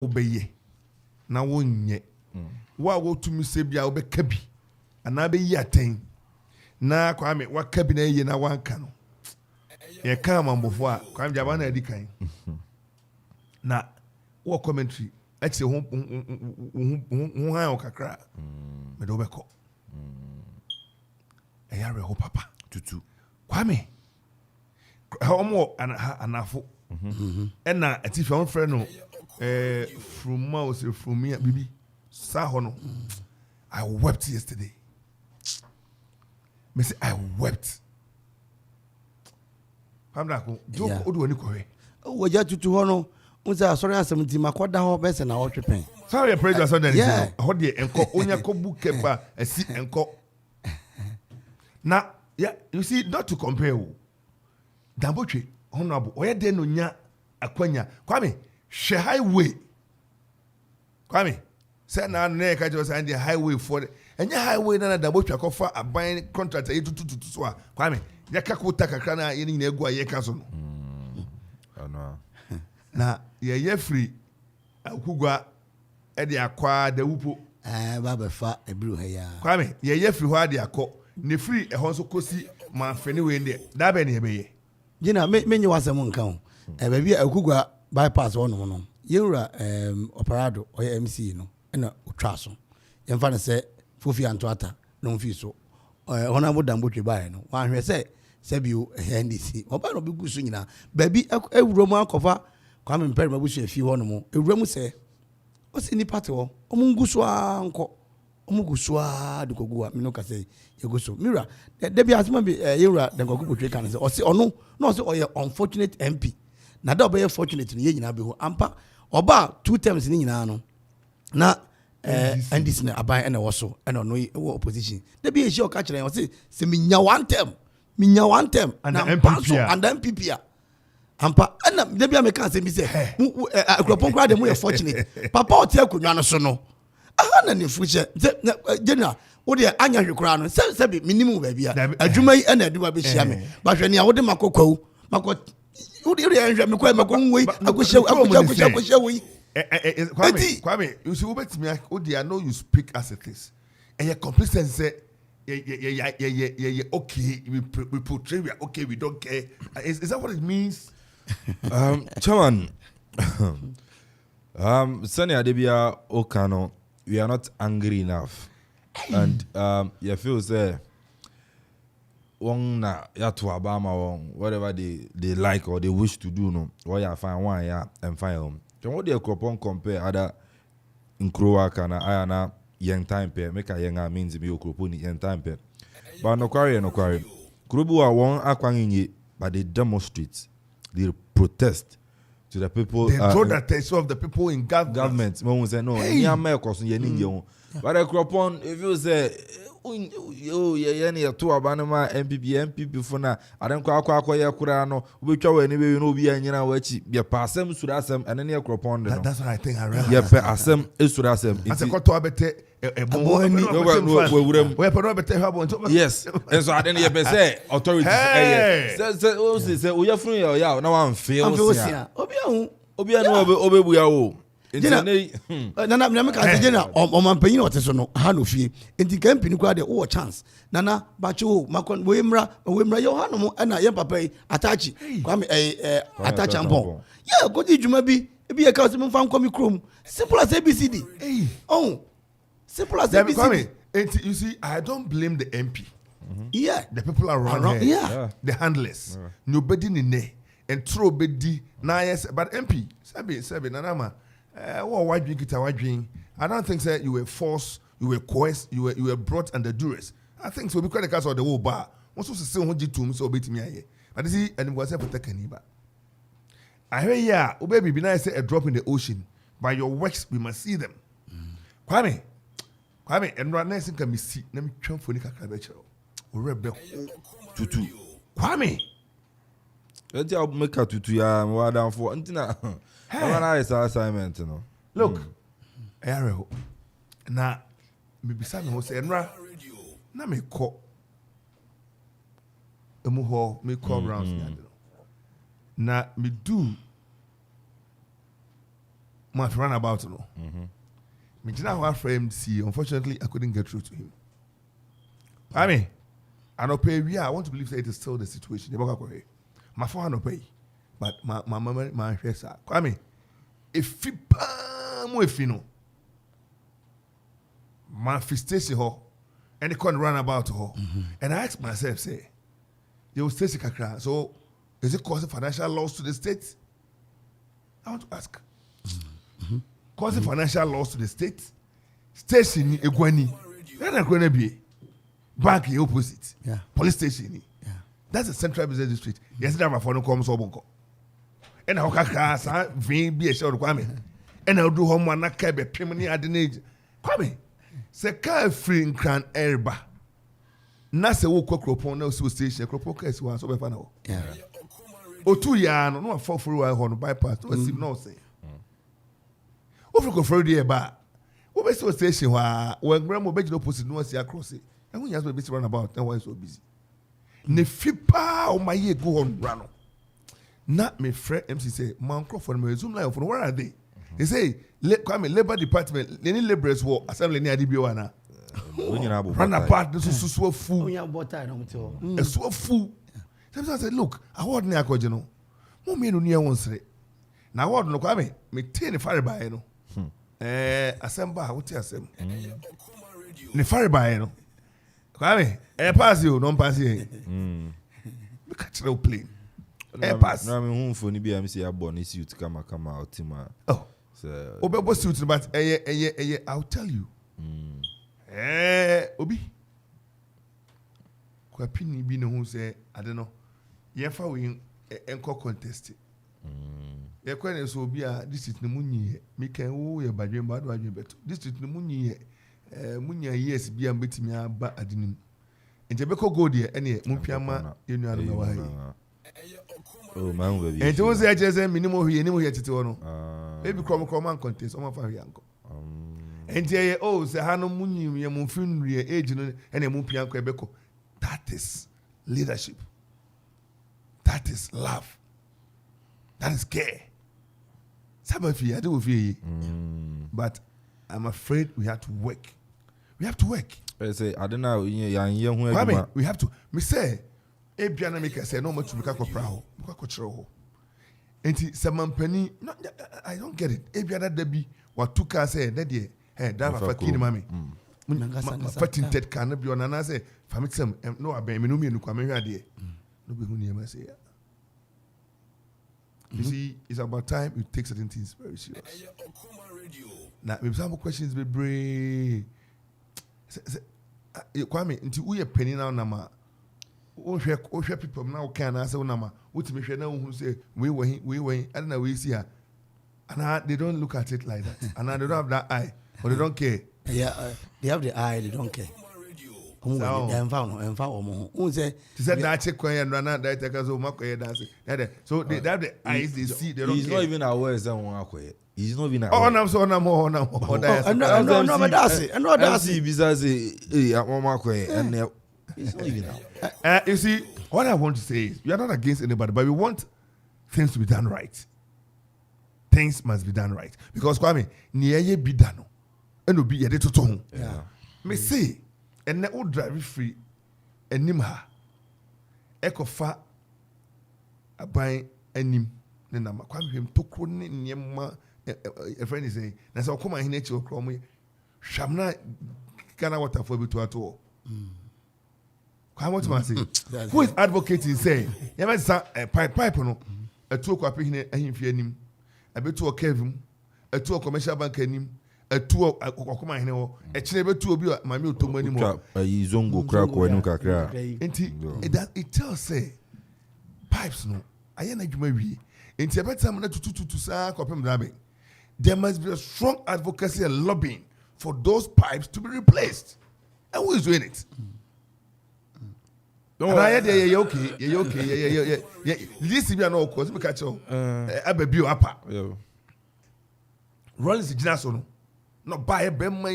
obeye na wonye wa go to me se bia obeka bi ana be yi aten na Kwame waka bi na ye na wanka no ye ka mambofo a Kwame jaba na edi kan na wo commentary eche ho han kakra me do beko eyare ho papa tutu Kwame omo anafo ena atifi on frɛ no from mouse from me bibi sahono I wept yesterday. Me say I wept. Pamdako do odo ani kowe. Wo ja tutu ho no, unsa sorry asem ti makoda ho be se na wo twepen. Sorry praise so then ho de enko onya ko buke ba asi enko. Na yeah, you see not to compare wo. Dambotwe honorable oye de no nya akwanya. Kwame she highway. Kwame say na na ka just and the highway for enya highway na Dambotwe akofa aban contractor etututu so a Kwame yaka kota kakra na ye nyina egu aye ka so no. Na ye free akugwa e de akwa da wupo ba be fa ebru ha ya Kwame ye free ho ade akọ ne free e ho so kosi ma fani we ndie da be ne ye be ye gina menye wasem nka ho e ba bi akugwa bypass ho no no yewura operado oye MC no na otwa so ye mfa ne se Kofi Ansong ata no mfi so honorable Dambotwe bae no wa hwe se bio NDC oba no bi gusu nyina ba bi ewuro mu akofa Kwame mpere mabusu afi ho no mo ewuro mu se o si ni party ho o mu ngusu anko o mu gusu a de kogu a mino ka se ye gusu mira de bi asema bi yewura de kogu potwe kan se o si ono na o si o ye unfortunate MP na da oba ye fortunate ni ye nyina be ho ampa oba 2 terms ni nyina no na NDC na aban na wo so na no wo opposition de bi e shi o ka kire o si se minya one term and na MPP ampa na de bia me kan se mi se akropon kwa de mo ye fortunate papa o tie akonwa no so no aha na ne fuche general wo de anya hwekura no se bi minimum ba bia adwuma yi na adwuma be hia me ba hwe ne a wo de makokwawu wo de hwe me kwa makonwoi akohye wo Kwame you see ubetimi o de I know you speak as it is and your complacency yeah, okay, we portray, we are okay, we don't care. Is that what it means? Chairman, Sunny Adebia Okano, we are not angry enough. And you feel say, one na ya to Obama, whatever they like or they wish to do, no, why you find one, yeah, and find Then what they compare other in Croatia, Ayana. Young time pe make a young means be okroponi young time pe but no quarry Kurubu are one akwanyi but they demonstrate they protest to the people they draw the attention of the people in government when we say no near America ye ni but a cropon if you say oh yeah near to abanama MPP for na adan kwa ye kura no we twa anyway you know be anyina wachi be passem surasem and near cropon that's what I think I realize yeah pe asem surasem it's a koto abete yes, and so I didn't even say authorities. Say we are free or now I'm feels. Obia no obebuya nana me ka se gena o man panyin o teso no ha no fie enti campaign kwa de o chance nana bacho makon we mra yo ha no mo na ye papa yi atachi Kwame atachi ampon yeah go di djuma bi e bi e ka se mo fa nkomi krom simple as ABCD simple as ABCD. You see, I don't blame the MP. Yeah. The people around here. Yeah. The handlers. Nobody in there. And throw bedi. Nah, yes. But MP, Sabi, Nanama, what drink I don't think that you were forced, you were coerced, you were brought under duress. I think so because the case of the whole bar. Most of the same what you to me so bit me. But you see, and it was a protector. I hear yeah, baby, be nice a drop in the ocean. By your works, we must see them. Kwame, and right now, can be see. Let me try for Nika Kabecho. Or rebel. Tutu. Kwame. Let's make a tutu ya more down for Antina. I is assignment, no. Look, Ariel. Now, maybe Simon was saying, Ra, na me call. Emuho, me call rounds. Na me do. must run about no. Me did not frame see. Unfortunately, I couldn't get through to him. I mean, I don't pay. Yeah, I want to believe that it is still the situation. My phone no pay, but my mama my face. I mean, if you know, manifestation ho, and it can't run about ho, and I ask myself, say, you stay kakra. So, is it causing financial loss to the state? I want to ask. Causing financial loss to the state, station Egwani, bank opposite, police station. That's the central business district. Yesterday, my phone comes over. And how can I be a show of Kwame? And I'll do home one a cab, a pimney at the age. Kwame, say, car free in Cran Erba. Nasa woke up upon no station, Cropokas was over for now. O 2 years, no 4 for a horn bypass, no seem no say. Over go Friday about. Over so station when Grandma Benjamin opposite no see across it. And when you have to be run about, and why so busy. Ne fipa o my ye go on run. Not me friend MC say, Man Crawford me zoom live for where are they? They say, Kwame Labor Department, any laborers war assembly near DBOana. Run apart, this is so full. It's so full. Sometimes I said, look, I want near Kojano. Mo me no near one say. Now what no Kwame, me ten the fire by no. Assemble, what you assemble? The fire by no. Kwame, pass you, don't pass you. We catch no plane. Pass. No, I mean, whom for Nibi, I'm saying, I born this you to come out, Tima. Oh, Obe suit, but I'll tell you. Obi. Kwapini be no who say, I don't know. Yefa we enko contest. Ye kwene so obi a district no munyi me kan wo ye badwen ba do adwen beto. District no munyi munya yes bia mbetimi aba adinim. Nje beko go de ene mumpiama yenu anu na wa yi. Oh man we be. Ente wo say je say minimum hwe enimu ye tete wo no. Ebi krom man contest o ma fa hwe anko. Ente ye oh say ha no munyi ye mumfin re age no ene mumpianko ebeko. That is leadership. That is love. That is care. Somebody I do fear. But I'm afraid we have to work. We have to work. I say I don't know. We have to. Me say, Ebiana make say no much to become proud. Enti samampani. No, I don't get it. Ebiana debi what took us say that day. Hey, that was for kini mami. Fatin ted can be on and say, Famixem, no, I be me no come here there. No be who near say. You see, it's about time you take certain things very serious. Now, if some questions be brave, Kwame, until we are penny now, Nama, oh, people now can answer Nama, what me now who say, we were, I don't know, we see her. And they don't look at it like that. And they don't have that eye, or they don't care. Yeah, they have the eye, they don't care. So they have the eyes, they see, they don't he's care. not even aware of someone. He's not even aware. Oh, no, so no more. No, but that's it. No, that's it. Besides, he's not even aware. You see, what I want to say is, we are not against anybody, but we want things to be done right. Things must be done right. Because, Kwame, niye be done. And be a little tone. Yeah. Me say, and now drive free, and nimha. Eko fa a buy enim. Then I'm quite him to couldn't yema. A friend is saying, that's how come I need to call me. Shamna Ghana water for you at all. I want to say, who is advocating saying, you might say a pipe no, a 2 o'clock in a him fear him, a bit to a Kevin, a 2 commercial bank him. A 2 Okoman Kasa, a chile 2 be my meal to money more. A zongo crack or no crack. It tells say pipes no. I ain't like maybe. Into a better time to say copy grabbing. There must be a strong advocacy and lobbying for those pipes to be replaced. And who is doing it? No, I had okay. This is no cause we catch on. I be bio apa. Rollins Ginasono. No buy a bemma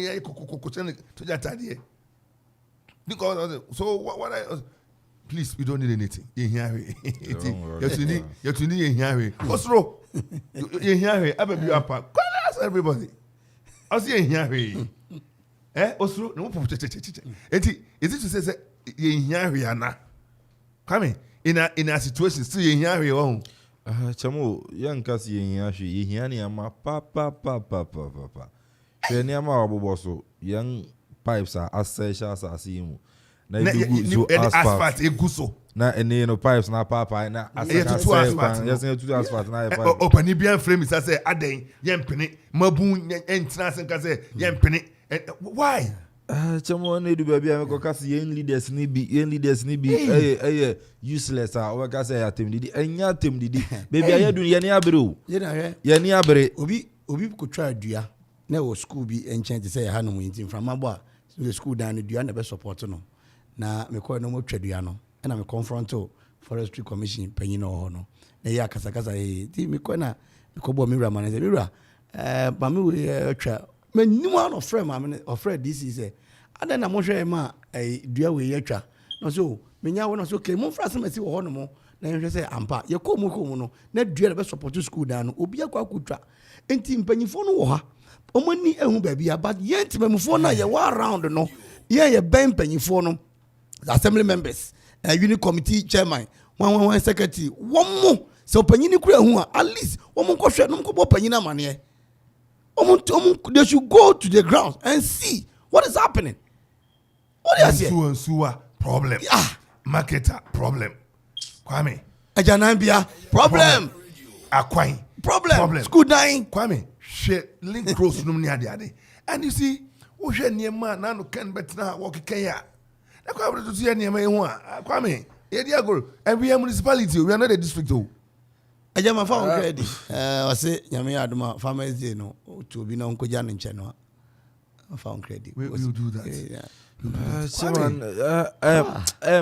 to that idea. Because so what I please, we don't need anything. In here, you need in here. What's wrong? In here, I be up. everybody. I see here. Also, no is it to say Yahriana? Come in a situation still in Yahri. Chamo, young Cassie, Yashi, ma papa. Sheniama Boboso, young pipes are as such as see him. Asphalt, a gusso. Na no pipes na papa na asphalt. Yes, two asphalt na pipe. Open Ibian frame is say aden yem penny mabun entrance and say yem penny. Why? Chamo na do baby am ko kasi yen leaders ni bi useless o ka say atem didi enya atem didi baby aye do ye ni abere ye ni abere obi ko try dua na wo school bi enchen te say ha no yin from abo the school down dua na be support no na me ko no mo twa dua no na me confront forestry commission panyin no no na ya kasa ti me ko na me ko bo me wura man say me wura ba me we twa me nimu an of friend ma of friend this is adan na mo hwe ma dua we ya twa no so me nya wo no so okay mo fra se masi wo ho no mo na hwe say ampa ye ko mu no na dua na be support school down no obi akwa akutwa enti mpanyifo no wo ha omani ehu ba bia but ye ntimamfo na ye wa around no ye ben mpanyifo no assembly members unit committee chairman one secretary one more so panyini kura hu at least one more kohwe no ko panyina mane they should go to the ground and see what is happening. What is here? Sewer problem. Marketer problem. Kwame. Ajanambia problem. Akwai problem. School dying. Kwame. Link cross no near the and you see, we near man now can bet now walk Kenya. I come to see any man who Kwame. And we are municipality, we are not a district. I am found ready. I say, Yami Adama, farmers, no, to be known Kojan in China. I found credit. We will do that.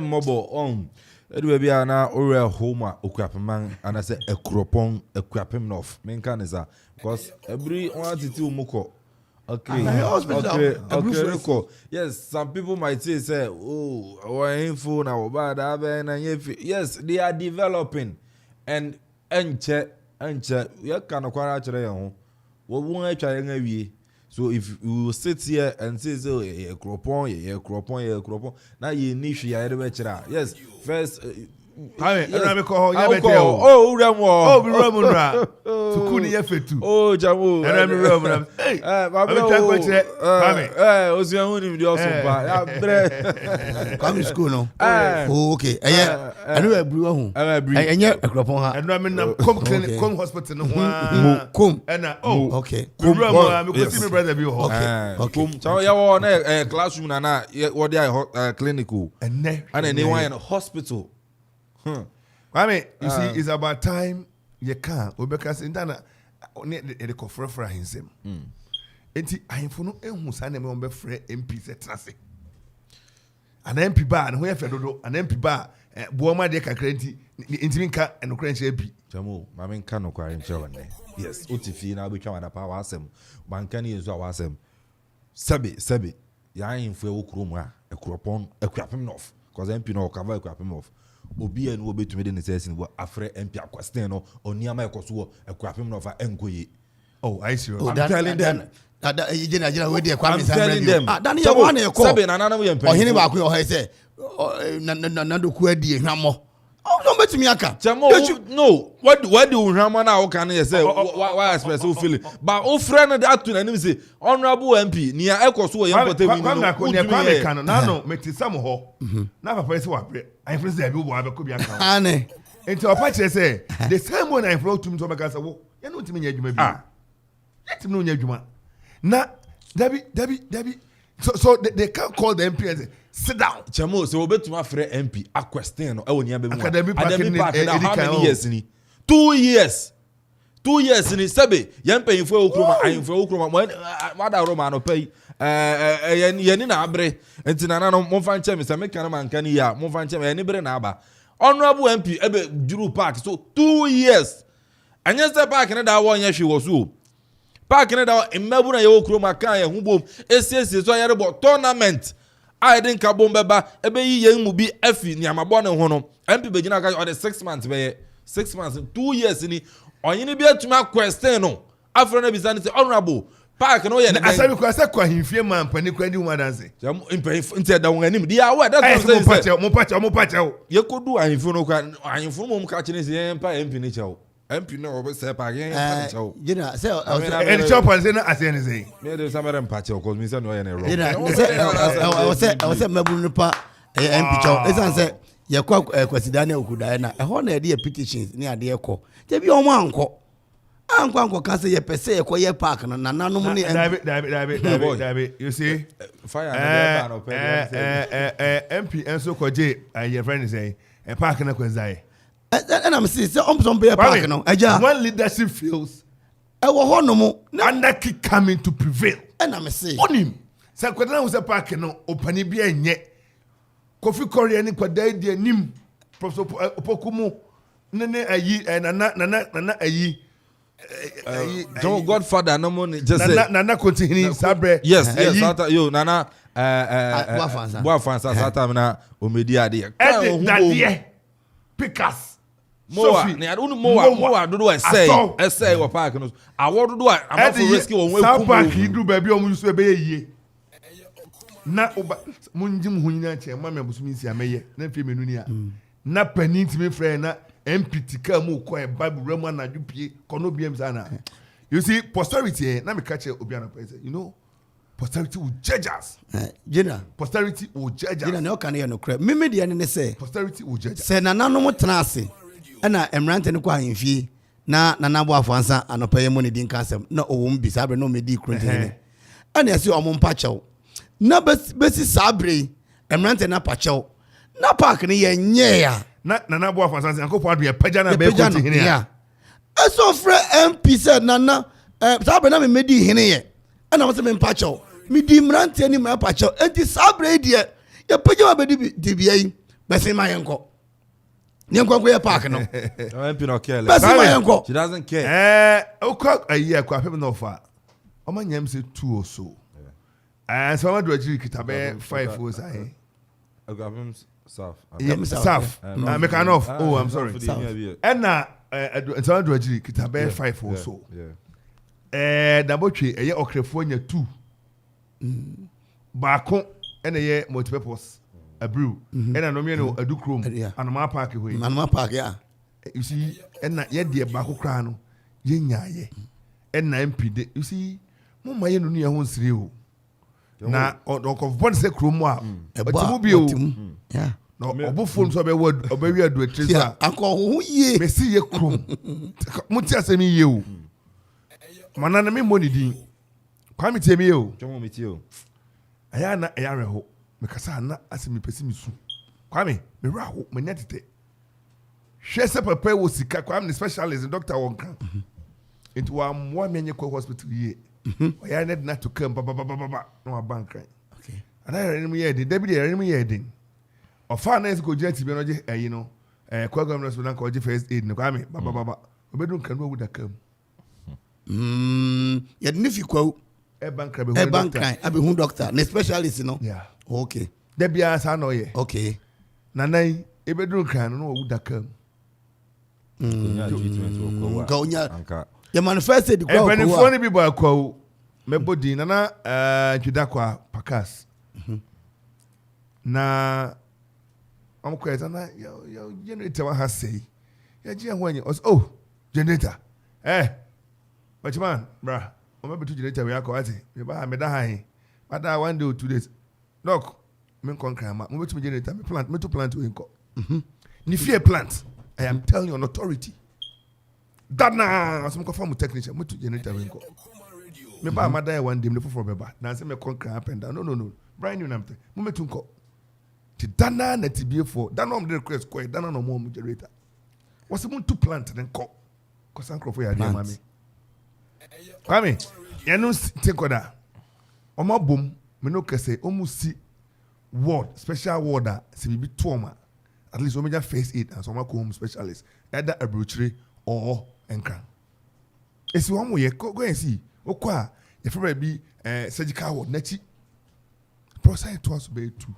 Mobile Edu be na ore home okuapeman and I say ekropon ekuapem north. Men kan is because every 122 muko. Okay. Yes, some people might say oh, our info now bad yes, they are developing and enche we can acquire actually ho. We won't try and so if you sit here and say so ekropon now you need ya ere yes first Ramo. Tukuni yefetu. Oh, Jamu. Ramo. Hey, Ozianuni video sopa. Come school no. Oh, okay. I know a brewer home. And yet a crop on her. And I'm come clinic, come hospital no. Come. And okay. Come. Because my brother be okay. So you want a classroom na what they are clinical. And they want in a hospital. I mean, you see, it's about time you can. Because in Dana, the confront himself. Enti ahemfo no ehu sa na me be frɛ MP se trase. An MP ba na ho ye fedodo, an MP ba buoma de kakra nti nka enokra nche bi. Jamu, ma me nka no kware nche wonne. Yes, otifi na obetwa wada pa wasem. Banka ne yezu awasem. Sebe. Ya ahemfo e wokrom a ekropon ekuapem nof. Cause MP no cover ekuapem nof. Obi en wo betumi de ne sesin wo afre MP akwasten no oniama ekoso ekuapem nof a enkoye. Oh, I see. I'm telling them. You didn't know where they are. I'm telling them. Daniel, one a call. Or he never could have said, Nando Quedi, Ramo. Oh, don't bet me, Aka. No, what do Rama now can you say? Why express so feeling? But oh, friend, that to an say, Honorable MP, near Echo, so young, but no, make it some ho. Never press what I press the people have a copy account. Into a patch, say, the same one I wrote to me to my casa. You know to me, you may be. Let him know Yajuma. Now, Debbie. So they can't call the MP and say, sit down. Chamo, so bet to my friend MP, a question. Oh, you have Academy Park. How many years in it? 2 years. 2 years in it. Sabe, yan paying for Okroma, I'm for Okroma. Mother Romano pay. Yanina Abre, and Tinano, Monfan Chemis, and Mekanaman Kania, Monfan Chem, and Ibrenaba. Honorable MP, Ebe Drew Park. So 2 years. And yes, the park in that 1 year she was who. Park in that in Melbourne, Okroma Kaya, who boom, SS, so I had about tournament. I didn't kabomba, ebe yen mu bi efi ni amabone ho no. MP Begina ka on the 6 months be 6 months 2 years ni onye ni bi atuma question no. afro na bisa say honorable park no ye na asa bi kwa say kwa himfie man pani kwa di uma dance nti da won anim dia wa that's what mo pacha ye kodu ahimfo no kwa ahimfo mo ka kine say ye mpa MP ni chew MP no obo say park ye mpa chew Gina say and chop and say na ase ni say me dey samere mpa chew cause me say no ye na wrong Gina say mabunu pa MP chow esan say ye kwa kwasidane okudae na ho na ye petitions ni ade ekọ te bi o mo anko kasa ye pese ye koye park na nanom ni David you see fire na no MP enso koje your friend say a park na kwenzai and I'm see some be park no aja when leadership fails e wo ho no mo anarchy coming to prevail and I'm see onim say kwadana wo say park no opani bia enye Kofi Korea ni kwadai di anim Professor Opokumu nene ayi nana ayi John Godfather no money just say nana continue sabre yes sata yo nana Boafansa sata na omedi ade dadie pickers Sophie na unu mo dodo essay wo park no awodo do am for rescue won we kum park idu ba bi o mu so e be yie na munjim hunyina che ma me busumi si ameye na fie menu ni a na panin timi frɛ na MPT ka mu ko e bible ramu na dupie kono biem sana you see posterity na me catch obi an person you know posterity will judge us Gina posterity will judge us Gina no kan ye no kra me de ne say posterity will judge us say nananom tena ase na emrante ne kwa ahemfie na nanabo afansa anopaye mo ne din kasem na owom bi sabre no me di krontene ana yesi omo mpa chew na besi sabre emrante na pa chew na park ne ye nye ya na bo afansa yankofo adu ye pagya na be ko ti hene ya eso fre MP said nana sabre na me medi hene ye ana mo se me mpa chew me di emrante ni me pa chew enti sabre die ye pagya ma be di bia yi besi ma yenko Nyanko ye park no. MP no care. She doesn't care. Okwa ayi kwa pem no fa. Oma nyam se 2 or so. So ma do ajiri kitabe 5 o sai. Agavim South. South. Me kind of. Oh, I'm sorry. And na so ma do ajiri kitabe 5 or so. Da botwe eye okrefo nya 2. Baako ene ye multipurpose. A brew and I know me no adukrom and my park away. Manma park, yeah. You see, and not yet dear Baku Crano, Yenyaye, and MP. You see, Mumma Yenu near Hons Rio. Now, or of one sec room, a mobile, yeah. No, a buffon so be word, or baby, I do a treasure. Uncle, who ye may see a crum. Mutia send me you. Manana me money din. Come tell me you. Come with you. I am not a yarrow. Mekasa na asemi pesimi su kwame me raho manya tete hwese papa wo sika kwame the specialist doctor wonka into am wa menye ko hospital ye oya need na to come ba no bank right okay and I run me here the deputy run me here din ofa na go jet bi no je you know kwa government hospital ko je first aid no kwame ba obedun kan no wuda kam ye nifi kwa bank abi hu doctor na specialist no yeah. Okay. Debia sa no ye. Okay. Nanai ebedru kan no wuda kam. Go nya. You manifested the kwa. Even funny people akwa mebodi nana juda kwa pakas. Na amkweta na yo generator wa say. Ya ji ahwanyi oh generator. But man, bra. O mebetu generator we akwa ati. Me ba me da han. Bada 1 day or 2 days. Look, me concrete ma. Me generator me plant, me to plant we nko. Ni fear plant. I am telling you on authority. That na some confirm technician me to generator we nko. Me ba ma die 1 day me for be ba. Na say me concrete up and down. No. Brand new namte. Me to nko. Ti dana na ti be for. Dana am the request ko. Dana no more generator. Was me to plant then ko. Ko san crofo ya dia mami. Kwame, ya no take oda. Oma bom me no kese omusi ward special warder se bibi tuoma at least omeja first aid and some home specialist either a brochure or enkran esi wo ye go and see okwa ye fere bi surgical ward nachi process to us be too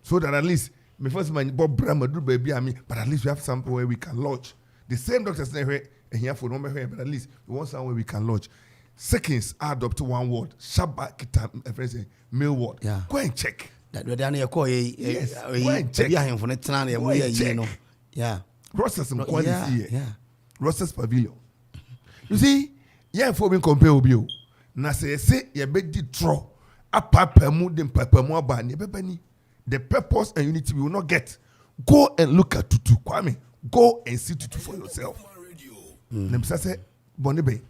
so that at least me first man bob brama do baby ami but at least we have something where we can lodge the same doctors say And here for no matter, but at least we want somewhere we can lodge. Seconds add up to one word. Shabba kita mail word. Yeah. Go and check. That we done here call Yes. Go and check. For the time Go and check. Yeah. Rosters and No, quality yeah, here. yeah. Rosters pavilion. You see, yeah, for being compare with you. Na say ye be di draw. Apapemu dem papemu aba ne bebani. The purpose and unity we will not get. Go and look at Tutu Kwame. Go and see Tutu for yourself. Nem say Bonnie Bay.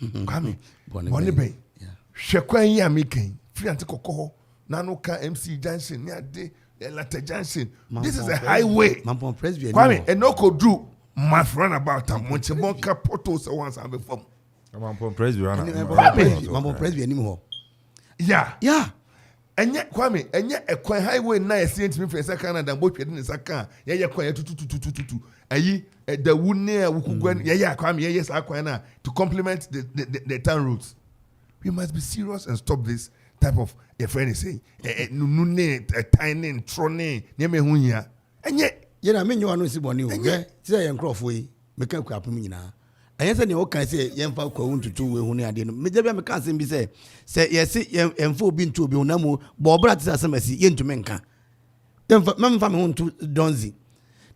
Kwame. Bonnie Bay. Yeah. Shekwan yi ameken. Free anti kokoko. Nano ka MC Junction. Near de Latte Junction. This is a highway. Mampon Presby. Kwame, and no could do math run about a Monchibonka portos once and before. Mampon Presby run. Mampon Presby anymore. Yeah. Yeah. And yet, Kwame, and yet a quite highway nice to me for a second and both in the second. Yeah, quiet to aye, the wood near Wukugwen. Yeah, Kwame, yes, Aquana to complement the town routes. We must be serious and stop this type of your friend is saying, a tiny trone, near me hunya. And yet, I mean, you are no Siboni, say, and Crawford, make up Capumina. And yes, and what say, young folk who to two when I didn't. Maybe I can't be say, yes, and four being to be unamo, Bob as a messy, yen to menka. Then Mam family to Donzi.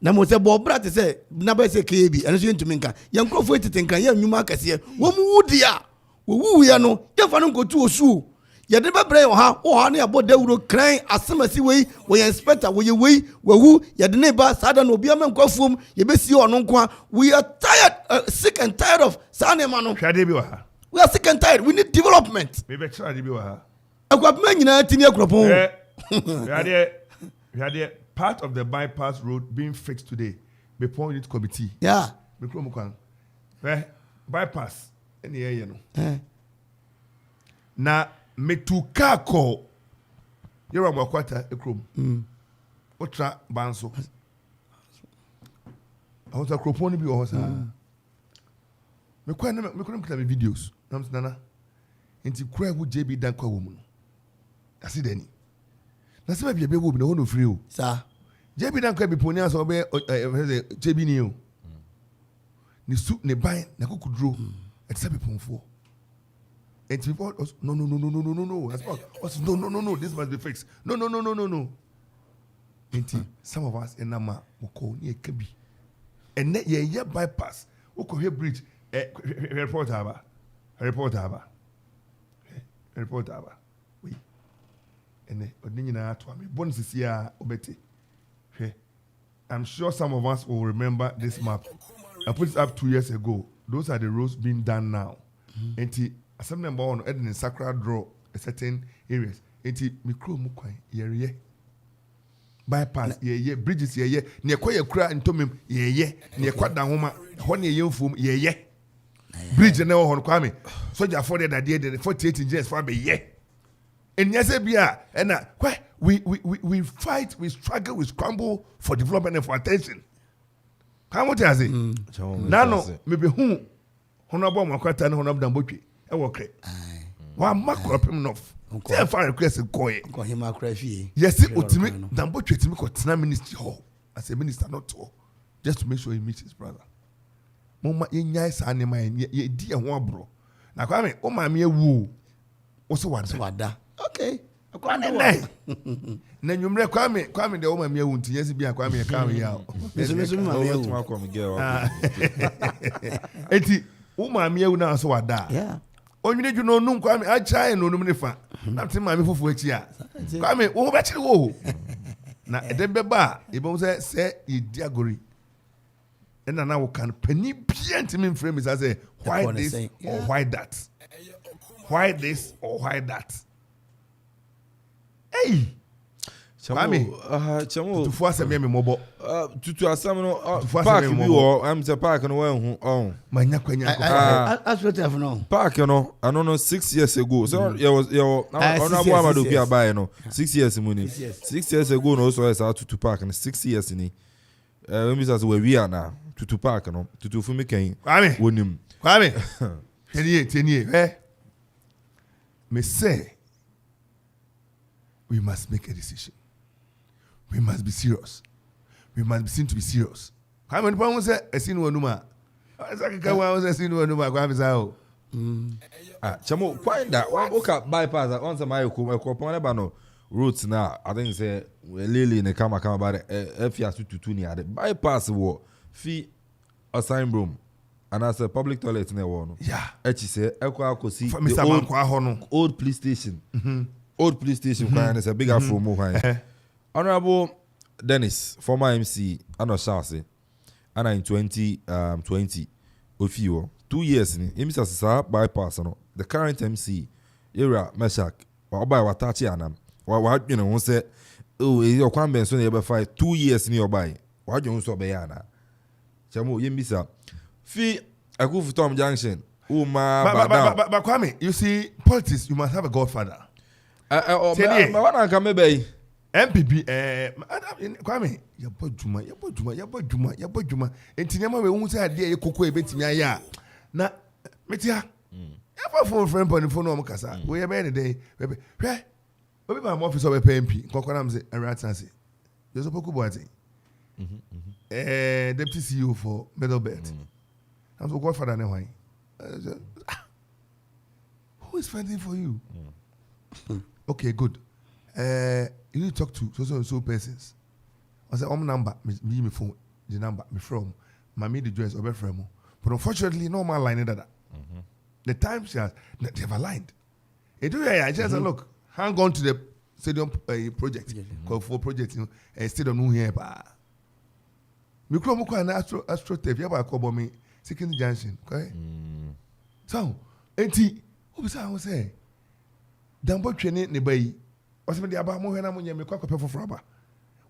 Namo say Bob Brat say, Naba say KB, and you to menka. Young Crawford to think, young new markets here. What would ya? We are no, if I don't go to a shoe. You never play or how or honey about the wood crying as some as way we inspect where you way where who you the neighbor Sadan will be a man confirm you may see on unqua. We are tired, sick and tired of Sanemano. We are sick and tired. We need development. Maybe try to be her. I got many Tinia Cropon. We had a part of the bypass road being fixed today before unit committee. Yeah. Bypass any area no. Now metuka ko yero makwata ekrom otra banso ahota kroponi bi o hosa me kwa na me kura me videos nam nana enti kura wo JB dan kwa wo mu no asi dani na se ba bia be wo bi no no free o sa JB dan kwa bi poni aso be JB ni o ni su ne ban na kokudro etsa be ponfo. And people, no. No. This must be fixed. No. And some of us in Nama will call near Kabi. And then yeah bypass. We call here bridge. Report harbor. Oui. And then you know to me. Bonus is here. Obeti. I'm sure some of us will remember this map. I put it up 2 years ago. Those are the roads being done now. And some number one in Sakra draw a certain areas. Enti mikro mukwan yeye. Bypass yeye bridges yeye. Ne kwa ye kura ntomem yeye. Ne kwa dan homa ho ne ye mfum yeye. Bridge na ho kwame. Soldier for that day the 48 engineers for be ye. And yes bia na we fight, we struggle, we scramble for development and for attention. Come what you say? Nano maybe who honorable makwata na honorable dambotwe. Okay. One macro enough. Say fire request koye. Ko hima kra fie. Yes, ultimate dambo twetimi ko tena ministry hall as a minister not to just to make sure he meets his brother. Mama yenya sa ne man ye di ho abro. Na kwa me o ma me ewu. O so wada. Okay. Na nyumre kwa me de o ma me ewu nti yes bia kwa me ka me ya. Meso ma me ewu. Eti o ma me ewu na so wada. Yeah. Onwene dwu no nu kwa me a chai no num ne fa na te ma me fufu achi a kwa me wo be chire wo na ede beba e bo se e diagori and na wo kan pani bia ntimi mframe me say why this or why that, why this or why that. Hey chamo tu fo asem me mobo tutu asem no park bi wo am say park no wan hu manya kwanya aspeter no park no I don't know 6 years ago so honorable Amado bi abai no 6 years mu ni 6 years ago no so is tutu park no 6 years ni we be say we are na tutu park no tutu fu me kan wonim kwame tenie me say we must make a decision. We must be serious. We must be seen to be serious. How many people say a scene one numa? Saka was seen no ma kwa bisa Chamo point that one okay bypass on some my ko na ba no routes now I think say lily ne kama about if you to ni ade bypass wo fi assign room and as a public toilet na wo no yeah echi say ekwa akosi the old police station old police station kwa na say big afro mo kwa honorable Dennis former MC ano Charles and in 2020 ofiwo 2 years ni emisa sasa bypass no the current MC era Meshak wa obai watachi anam wa adwene ho se oh e okwan ben so na be 2 years ni obai wa adwene so be yana chamo yemisa fi akufu Tom Junction but Kwame, you see politics you must have a godfather ma wana ka mebe MPP Kwame yabo juma entinyama we hu se ade ekoko ebetimi aya na metia ever phone friend on the phone no kasa we be any day hwe obi ma office of MP kokona am say Aratansi you so poku boate deputy CEO for Middle Belt I'm so godfather na why who is fighting for you okay good you need to talk to so persons I say number me phone the number me from my the address or from but unfortunately no man line that the time she has they've aligned it do I just look hang on to the stadium project called for project stadium no here ba me kro mo kwa na astro tv ya ba ko bo me Second Junction okay so enti obi say I say dambo twene ne bayi o se me dia ba mo hwe na mo nya me kwa kope foforo ba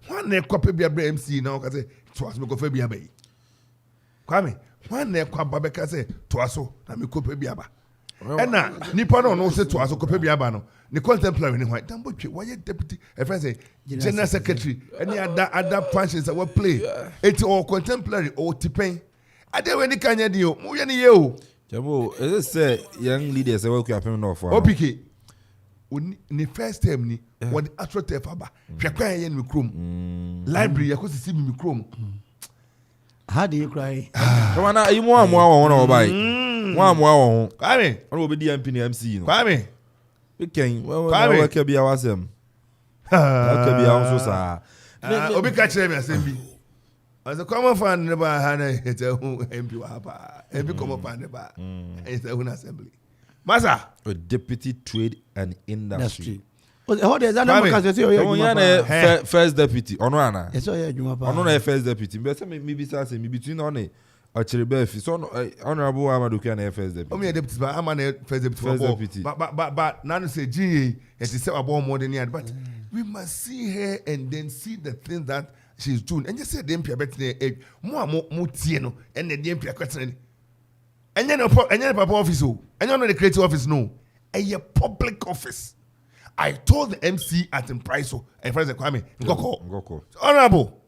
one na kope bia bra MC na o ka say to aso me kofe bia bayi Kwame one na kwa ba be ka say to aso na me kope bia ba ena nipa no say to aso kope bia ba no ne contemporary ne hwan dambo twe why deputy friend say general secretary any other functions that we play it all contemporary or tipen ade we ni kanya di o mo ye ni ye o jamo is it say young leaders say we ku apem no for opk ni first time ni what the actual tef aba hwe kwan ye ni krom library yakosisi mi krom how do you cry come na you mo amwa na obai mo amwa wo Kwame on obi DMP ni MC no Kwame weekend we ka bia wasem ka bia on so sa obi ka kire me asem bi as a common fan never had a MP wapa MP common fan never it's a assembly Masa a deputy trade and industry how does that number can say you first deputy ono ana eso ya juma pa ono na first deputy be say me bi say me between on a chirebe fi so honorable Amadu Kia na first deputy o me deputy but am na first deputy but now say GA it is say about more than that but we must see her and then see the things that she's doing and just say the MP better mo tie no and the MP kwetene enye papa office o enye no the creative office no a public office I told the MC at in price so and friends Kwame ngoko honorable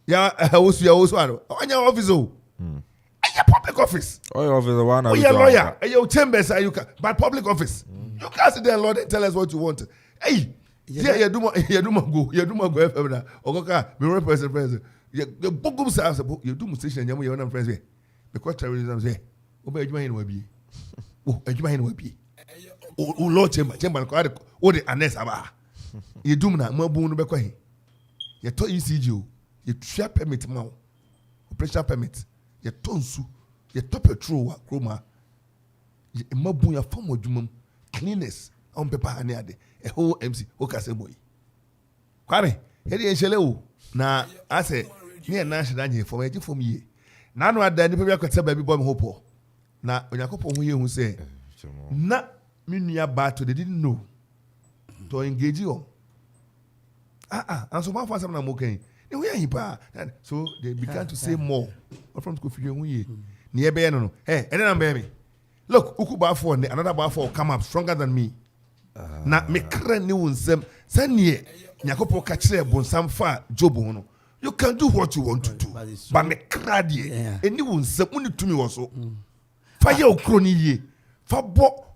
ya also onye office o a public office your office the one your lawyer your chambers you can but public office you can't sit there Lord and tell us what you want hey yeah you do go FM na ogoka me represent you bogum say you do station yamu your friends here because terrorism say oba adwuma hin wa bi adwuma hin wa bi o Lord chamber ko ade o de anes aba you do na mabu no be ko hin you to ECG o you tria permit ma o operation permit you to nsu you to petrol wa kroma you mabu ya form adwuma cleanliness on paper ani ade a whole MC o ka se boy Kwame he dey enchele o na ase me na shida nye for me for me na no ada ni pe kwete ba bi boy me hopo na onyakopo ho ye hu say na me nua ba to they didn't know to engage you and so my first time na mo kan e ho yan pa so they began to say more from Kofi hu ye ni e be no hey ene na be me look Uku Baffuor and another Baffuor come up stronger than me na me kra ni wunsem sanie nyakopo ka kire bonsam fa job ho no you can do what you want to do but me kra die eni wunsem uni tumi wo so fa ye okro ni ye fa bo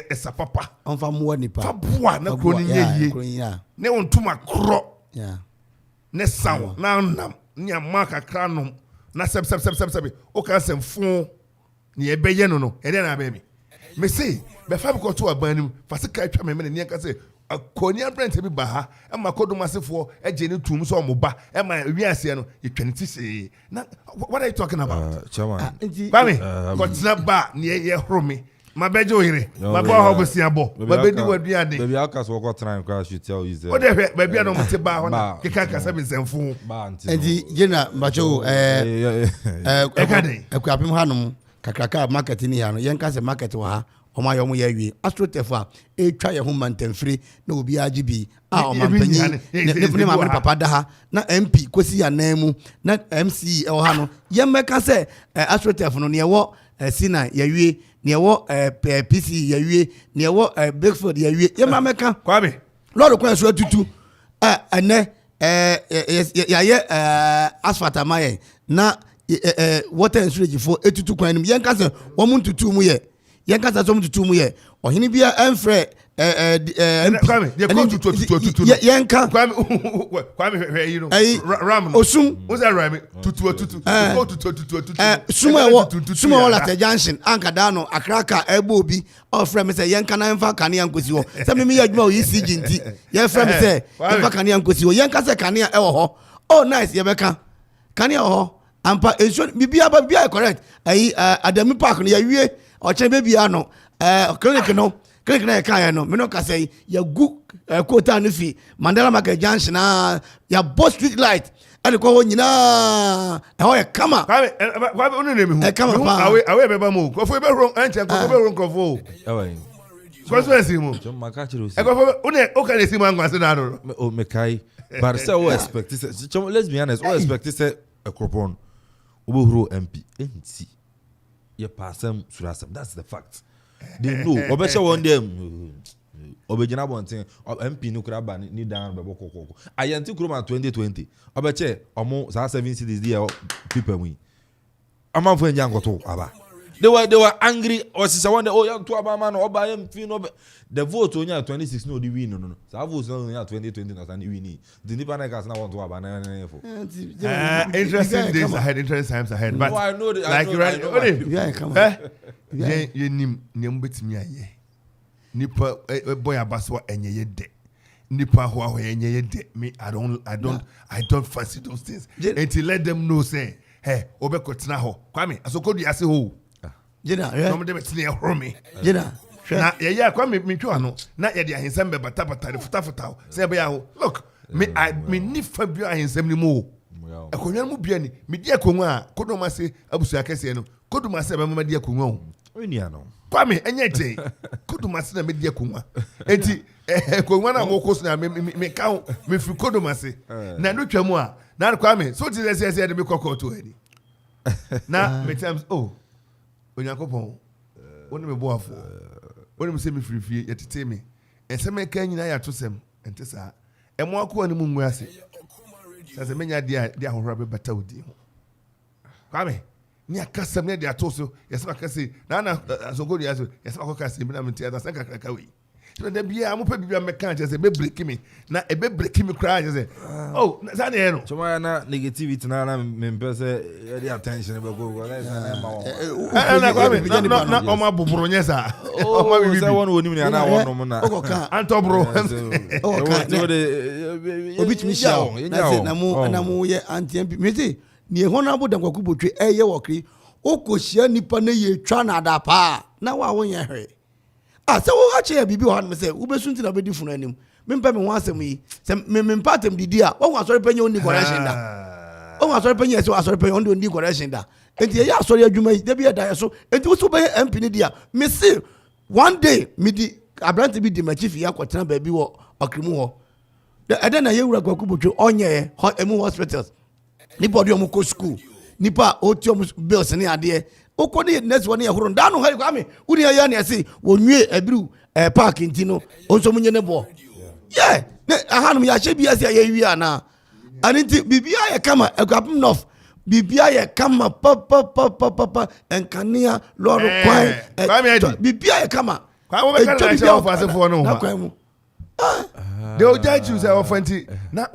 esa papa on fa mo ni pa fa bo na kro ni ye ne wontuma kro ne sawo na nam nya maka kra no na sɛb o ka sɛm fon ne ɛbɛyɛ no ɛde na abɛ me say bɛfa bi kɔto aban nim fa se ka atwa me ne ka sɛ akɔnia brent bi ba ha ɛma kodom asefoɔ ɛgye ne tum so ɔmo ba ɛma wiase no yɛtwane ti se na what are you talking about kwame kɔtena ba ne yɛ horo me mabɛgye oyere mabɔ hɔ bosia bɔ mabɛdi waduade baby aka so ko try and should tell you what the heck baby no mte ba hɔ na keka kasa bi nsɛmfo enti gena bacho akuapem hanom kakraka market ni ha no yɛnka sɛ market wɔ ha ɔma yɛ ɔmo yɛ awie astrotef a ɛtwa yɛ ho mantamfiri na obi agye bi a ɔmampanyi ne maame papa da ha na MP kosi anan mu na MC ɛwɔ ha no yɛmmɛka sɛ astrotef no ne ɛwɔ Sinai yɛwie ne ɛwɔ PC yɛwie ne ɛwɔ Breakford yɛwie yɛmmɛka kwame lɔɔre kwan so atutu ɛnɛ yɛayɛ asphalt amayɛ na water and sewage for etutu kwan nim yɛnka sɛ wɔn ntutu mu yɛ yɛnka sɛ wɔn ntutu mu yɛ ɔhene bia ɛmfrɛ kwame tutu yɛnka kwame hwɛ yi no ram osum wosa ram tutu suma ɛwɔ lata junction ankada no akraka ɛbɔ obi ɔfrɛ me sɛ yɛnka na ɛmfa kanea nkosi hɔ sɛ me yɛ adwuma wɔ ECG nti yɛfrɛ me sɛ yɛmfa kanea nkosi hɔ yɛnka sɛ kanea ɛwɔ hɔ oh nice yɛbɛka kanea wɔ hɔ ampa ensuo bibia correct ayi Adami Park no yawie ɔkyɛ bebia no clinic na yɛka no me no ka sɛ yagu quota no fi Mandela Market Junction na ya boss street light ɛne kɔ hɔ nyinaa ɛhɔ yɛ kama kwame onu ne me hu kama pa awe beba mo kɔfo be ro anche kɔfo be ro nkɔfo conspiracy mo kɔfo one o ka lesi mo angwase na no o me kai but say o expect let's be honest o expect say ekropon obohuro MP enti ye passam surasam that's the fact they know obesha one dem obejina bonten MP no kra ba ni dan be bokokoko ayenti kroma 2020 obeche omo sa 7 cities there people we amanfo enja nkoto aba they were angry or sister one oh young to abama no oba MP no the vote onya 26 no the win no so vote no onya 2020 no stand win the nipa na gas na want to abana for interesting days ahead interesting times ahead but I know that, like yeah come ye nim nem betimi aye nipa boy abaso enye ye de nipa ho aho enye ye de me I don't fancy those things until let them know say hey obekotena ho kwame asokodu ase ho Jena, no me dem tene ehoro me Jena, na ye kwa me twa no na ye de ahensem be bata futa say be ya ho look me ni fa bi ahensem ni mu akonwa mu bia ni me di akonwa a kodoma se abusu akese no kodoma se be mama di akonwa ho enia no kwa me enye je kodoma se na me di akonwa enti akonwa na mo koso na me ka me fi kodoma se na no twa mu a na kwa me so ti say de me kokoto edi na me times onyankopon woni me boafo woni me se me firifie yetete me ensem ka nyina ya tosem ente sa emo akọ ani mu ngu ase sase menya dia hohora be bata odi ho kwame ni akasem ne dia toso yesema kase na asogodi yaso yesema ko kase me na me tia da sanka kraka we so da bia amopa bibia me kan je be break me na e be break me cry je say oh sa ne no choma na negativity na me pese e dey attention be go like na ma na kwame na o ma buburu nye sa o ma bibi say won woni na won mo na antobro obi timi sha na mu ye anti MP me say ni honorable dankwaku botwe eye wokri okohia nipa na ye twa na da pa na wa won ye hwe se wo ache ya bibi ho me say wo besunti na bedi funu anim mempa me ho asem yi se mempa atem didi a wo asori penye oni correction da wo asori penye se asori penye oni correction da enti ya asori adwuma yi da bi da so enti wo so be MP ni dia me say one day me di abrante bi di ma chief ya kwotena ba bi wo okrimu ho ede na ye wura kwaku botwe onye emu hospitals nipa odi omu ko school nipa oti omu bills ni ade okodi next one ya horo ndanu ha kwame uni ya na say wonwie abiru park ntino onso munye ne bo yeah ahanum ya che bia sia ya wi ana aninti bibia ya kama akwapum north bibia ya kama pa enkania lord kwan bibia ya kama kwa wo be kan na show for asefo no ho they will judge you say ofanti na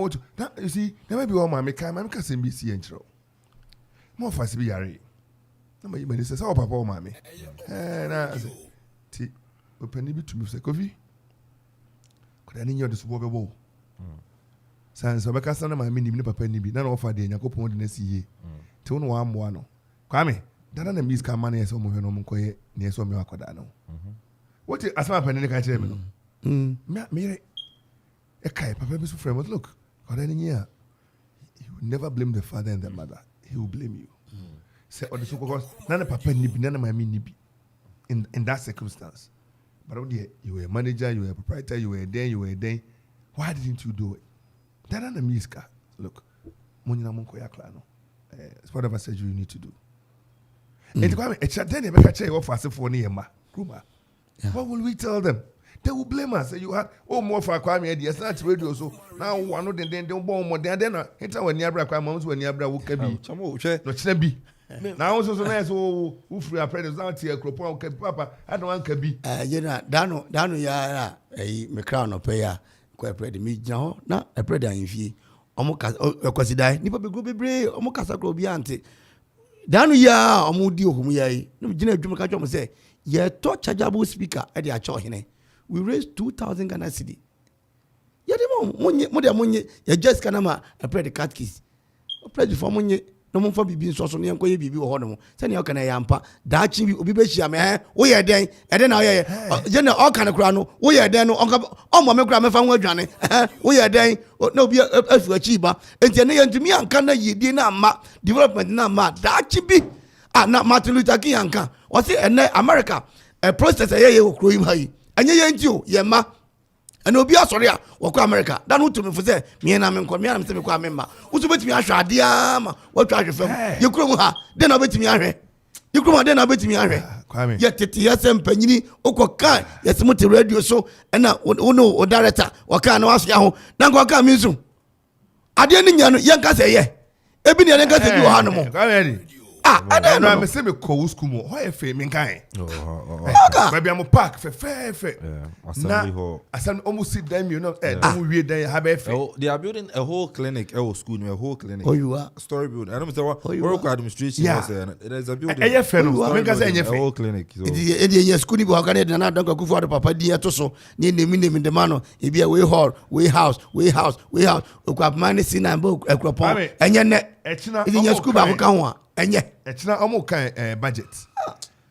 you see never be one man me can say be see enchro More fast be yare. No my man says, "Oh papa, mommy." Na ti open bi to me say, "Kofi." Could any your this work go? Sans obeka sana ma mini papa ni bi na offer de Yakopon de na siye. Ti won wa amwa no. Kwame, dada na miss ka man yes o mo hwe no mo koye na yes o me akoda no. What asama pa ni ka kire me no. Me e kai papa be so frame look. Could any year he will never blame the father and the mother. He will blame you. Say or the so because nana papa ni bi nana mama ni bi in that circumstance. But oh dear, you were a manager, you were a proprietor, you were there. Why didn't you do it? Dada na miska. Look, money na monko ya klano. It's whatever said you need to do. And to come, it's a then you make a check off as if for Niema. What will we tell them? They will blame us. You had more for Kwame. Yes, that's radio. So now one of them don't bomb more than then. It's our near Kwame when Yabra will be. No, Chnebi. Now also so nice. Oh, who free our friends out here, Cropon, Papa. I don't want to be. You know, Dano, ya, a crown of payer. Quite pretty me now. Now, a predator in fee. Omoka, Okosidai, Nipa be good be brave, Omokasa Grobiante. Dano ya, Omudio, whom ye, no, General Jumaka say, ye taught chargeable speaker at the Achorhine. We raised 2,000 Ghana cedi. Yet, Money, you just canama, a pretty cat kiss. A pretty for money, no more for being so near Koye Bibi or Honomo. Send your can I ampa, Dachi will be Besham, we are then, and then I, General all kind of crown, we are then, oh, Mamma Grandma found Johnny, we are then, no be a cheaper, and then to me, and can ye dinner map, development now, Dachi be, not Martin Luther King, Anka, what's it, and America, a process a year of cream high. And ye ain't you, ye ma. And no be a sorry, walk America. That would to me for say, me and I'm coming, I'm saying, member. Who's with me? I shall diam. What try to film? You come her, then I bet me. You come on, then I bet me. Yet, yes, and Penny, Okokan, yes, multi radio show, and now, no, or director, or can ask you, now go come in soon. I didn't young say, yeah. Every young guy say, you are animal. I don't know. I'm saying because school more. Why fame kind? Maybe I'm a park for fair. Assembly hall. Assembly almost sit them. You know, don't we there have a fair. They are building a whole clinic. A school, a whole clinic. Oh, you are story building. I don't know what work administration. Yeah, there's a building. A fair. A whole clinic. The school you are going to not go for the papa dear to so near the minimum in the manor. It be a way hall, way house. Ukap money sin and book a crop and your net. It's in your school. And yet, it's not almost kind budget.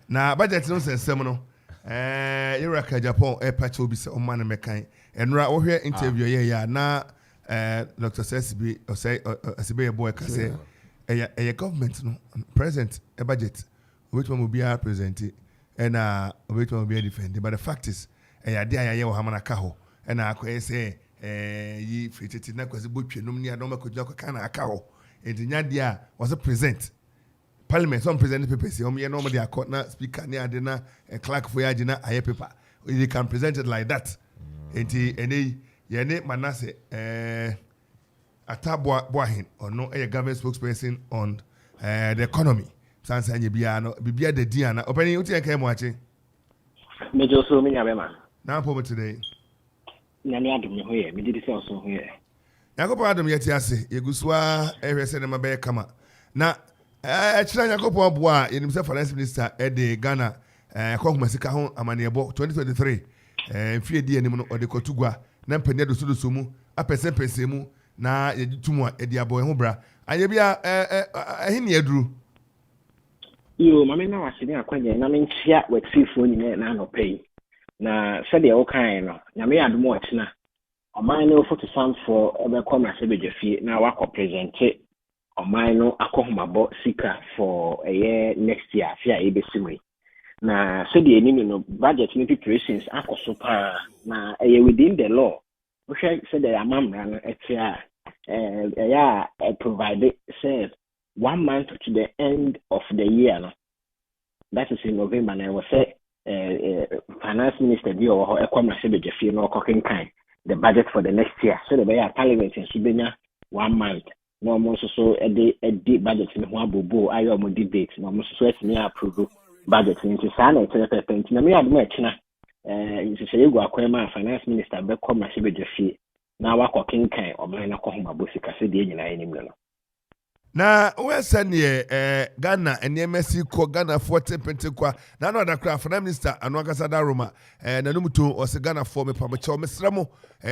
Now, budget no sense seminal. Iraq, Japan, a patch will be so man and mechanic. And right over here interview, yeah, now, Dr. Sesbi, or say, as a boy can say, a government, no, present a budget, which one will be represented, and which one will be defended. But the fact is, a idea, Hamana Kaho, and I could say, ye fitted not because the butcher, no, near Domaka Jaka Kaho, and the Nadia was a present. Parliament, some present papers. You normally a court speaker near dinner and clerk for your dinner. I paper. You can present it like that. And ye name Manasseh Atabwa Boahin or no a government spokesperson on the economy. Sansa Biano, Bibia de Diana. Opening you take watching. Major so many man. Now for today. Nanyadum here, me did it also here. Yakopo Adam Yetiase, Yeguswa, every cinema bear come now. Actually, Yakopo Bois, in himself, finance minister at the Ghana, Masika home, Amaniabo 2023, and Fia Dianimo or the Kotugua, Nampenedo Sudusumu, a percent pesemu, na Ytumwa, Ediabo and Hobra, and Yabia a Hinia You, Mamma, now I see a quaint, and I mean, chat with seafood in it, and no pay. Na said the okay, no, Yammy had more now. On my no for to sound for other commerce, now I could present it. On my no akohumabo sika for a year next year, fear ABC. Na so the enemy no budget new preparations akosopa na within the law. We said the amam provided says 1 month to the end of the year. No? That is in November. And I was say finance minister be or Okoman Kasa no cooking kind the budget for the next year. So the way parliament in Subenya 1 month. No more so a deep budget in one bobo, I am debate, no more so as me approve budget into Sana, and me had much now. You say you go a finance minister, but come a fee. Now I cooking kind or mine a home a busika, said the enemy. na we send Ghana NMSC ko Ghana 40 pentekwa na no da kra Prime Minister Anu Kasa da Roma na no mutu o se Ghana for me pa me che me sramo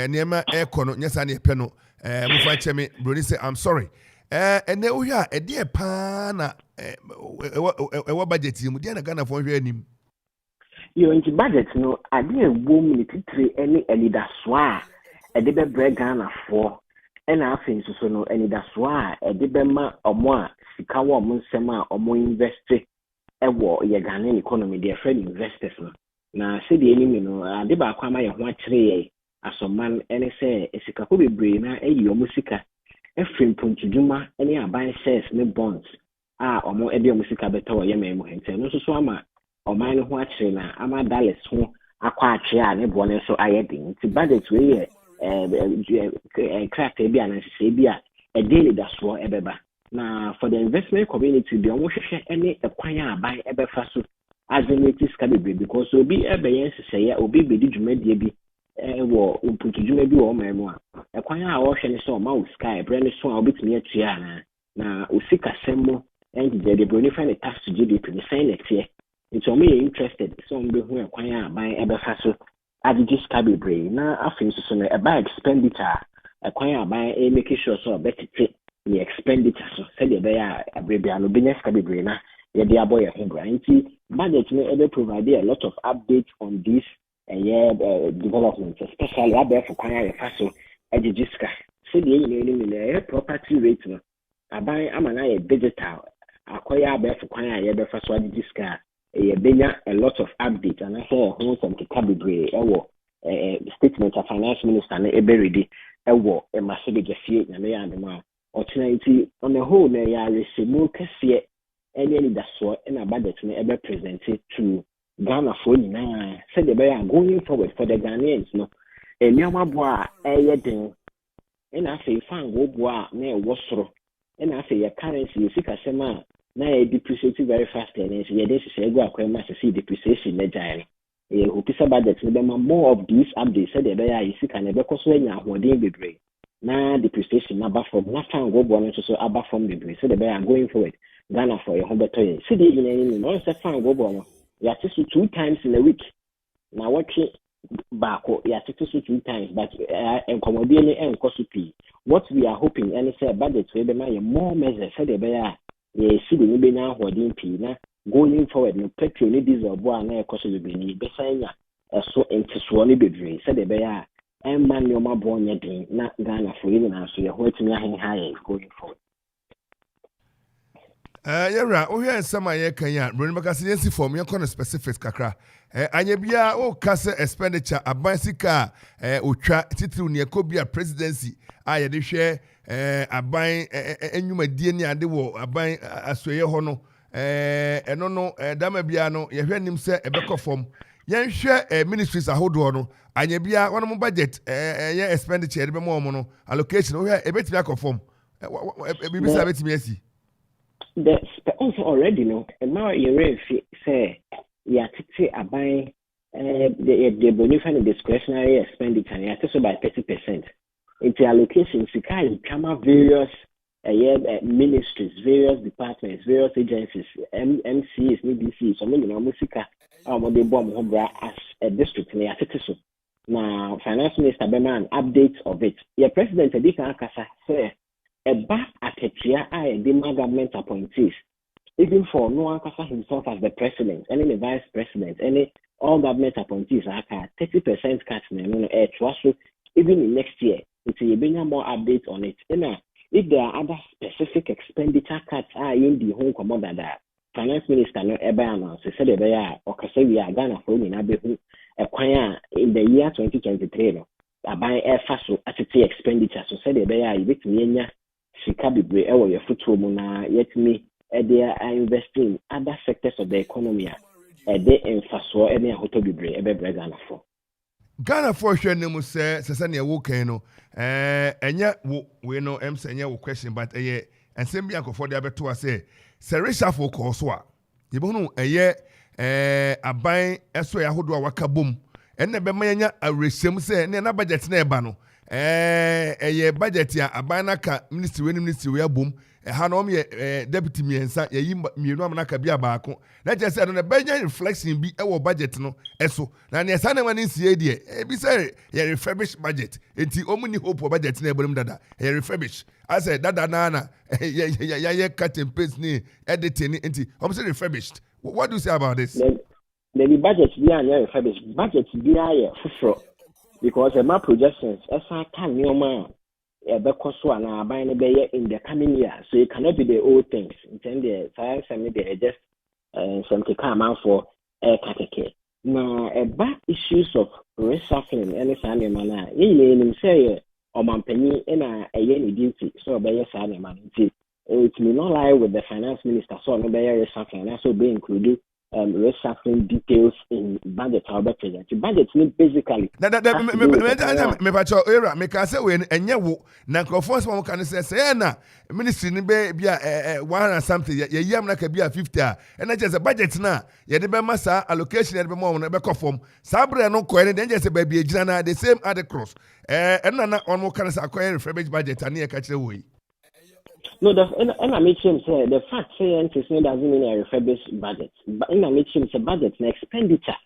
niema eko no nyesa ne pe no mu fa che me broni say I'm sorry ene wo hia e de pa na e budget mu de na Ghana for hwe anim yo nti budget no ade ebom ni titire ene elida so a e de be Ghana for ena afin so no ene da so a e de be ma omo a sika wo omo nsem a omo invest ewo ye Ghana economy de friend investors no na se de enimi no ade ba kwa ma ye ho akire ye asoman ene se sika ko bebre na eyi omo sika efrim puntuduma ene aban shares ne bonds a omo e de omo sika beta wo ye memu hente no so ama oman no ho akire na ama dollars ho akwa akire a ne bo ne so ayedin ti budget we ye craft bi an se bi a e daily da so ebeba na for the investment community bi omo hwehwe ene ekwan a ban ebefa so azenitis ka bebre because obi ebeyen seseye obi bedi dwumadie bi wo umputu dwuma bi wo memu a ekwan a wo hwe ne so ma wo sky brand so a obetumi atua na osika semmo and the brony find a tax to GDP the same next year it's only interested so mbe hu ekwan a ban ebefa so adijis ka bebre na afin so no eba expenditure ekwan a ban make sure so betete the expenditure so say the be a abrebia no business ka bebre na ye dey aboy e hobra nti budget no ebe provide a lot of updates on this development especially abẹ for kwan ya fa so adijis ka say the any property rate no aban amana ye digital akoya abẹ for kwan ya be fa so adijis ka ye benya a lot of updates and I say who some ka bebre ewo statement of finance minister na ebe ready ewo e masebe gefie na me and ma opportunity on the whole na ya resemu kese any that so na budget na ebe presented to Ghana for nyina said they are going forward for the Ghanaians no enioma boa eyeden na say fan go boa na e wosoro na say your currency sika sema na e depreciate very fast and ye dey say go akwema say depreciation na jare e hopisa budget no be more of these updates said they are sika na be koso anya ahoden bebre na depreciation na ba from na fan go boa no so aba from bebre so they are going forward Ghana for your home better see the even no say fan go boa no ya tisi 2 times in a week na watching back ya tisi 2 times but enkomodie enkoso pi what we are hoping and say budget we be my more measures say the be ya see the be na hodin pi na going forward no petrol ni diesel bo na ekoso be ni be sanya so entiso ni bedre say the be ya man no ma bo nya din na Ghana for you na so ye ho atimi ahen high going forward yɛwura wohwɛ nsɛm a yɛka yi a broni bɛka sɛ yɛsi fam yɛnkɔ no specifics kakra anyɛ biara woka sɛ expenditure aban sika a ɔtwa titiriw ne ɛkɔ bi a presidency a yɛde hwɛ aban nnwumadie ne ade wɔ aban asoɛyɛ hɔ no ɛno no dama biara no yɛhwɛ nim sɛ ɛbɛkɔ fam yɛnhwɛ ministries ahodoɔ no anyɛ biara wɔn budget ɛyɛ expenditure yɛde bɛma wɔn no allocation wohwɛ ɛbɛtumi akɔ fam biribi sɛ ɛbɛtumi asi the also already no now you say ya titi aban the bonify discretionary expenditure ya so by 30% into allocation sika is come various ministries various departments various agencies MCs NDCs so many musika they bomb hobra as a district ya titi so now finance minister Beman updates of it your president Kofi Kasa say eba atetia the government appointees even for no Kasa himself as the president any the vice president any all government appointees are 30% cut no so even in next year it's a more updates on it if there are other specific expenditure cuts in the home commodity that finance minister no eba announce said the or Kasa we are Ghana for in abehu ekwan in the year 2023 no aban so atete expenditure so said the you betumi sika bebre ewo ye futuo mu na yetimi they are investing in other sectors of the economy they emfaso any ahoto bebre ebebre Ghana for hwe ne mu se ne wo kan no enye we no enye wo question but ensem bi akofo de abeto ase se reshuffle ko so a yebo no aban eso ya hodo a waka bom enne be manya aresem se ne na budget na eba no budget ya aban naka ministry we abom hanom ye deputy miensa ye yi mienu amana ka bia baako na je say no na benya reflection bi e wo budget no eso na ne sa na mani sie de e bi say ye refurbish budget enti omuni hope budget na ebonum dada ye refurbish I said dada na ye cut and paste ni editing enti say refurbished. What do you say about this? The budget bi an refurbished budget bi aye fufuro because my projections esa kan nyoma so and in the coming year. So it cannot be the old things. Then the science and maybe just some to come out for air catechet. Now, about issues of reshuffling any Sunday manner, you say, or Mampany in a yearly duty, so by your Sunday man. It may not lie with the finance minister, so no bear reshuffling, and also be included. Reshuffling details in budget however present. Budget means basically. Me pacho era me ka say we enye wo na microphone so kan say na ministry ni be bia 1 and something ye yam na ka bia 50 a na je say budget na ye de be masa allocation ye de be mo na be conform sabre no ko ne je say ba bia gina na the same at the cross na on kan say akoye refurbish budget ani ye ka kire wo yi. No, and I make him say the fact saying doesn't mean a refurbished budget. But in I make him say budget and expenditure.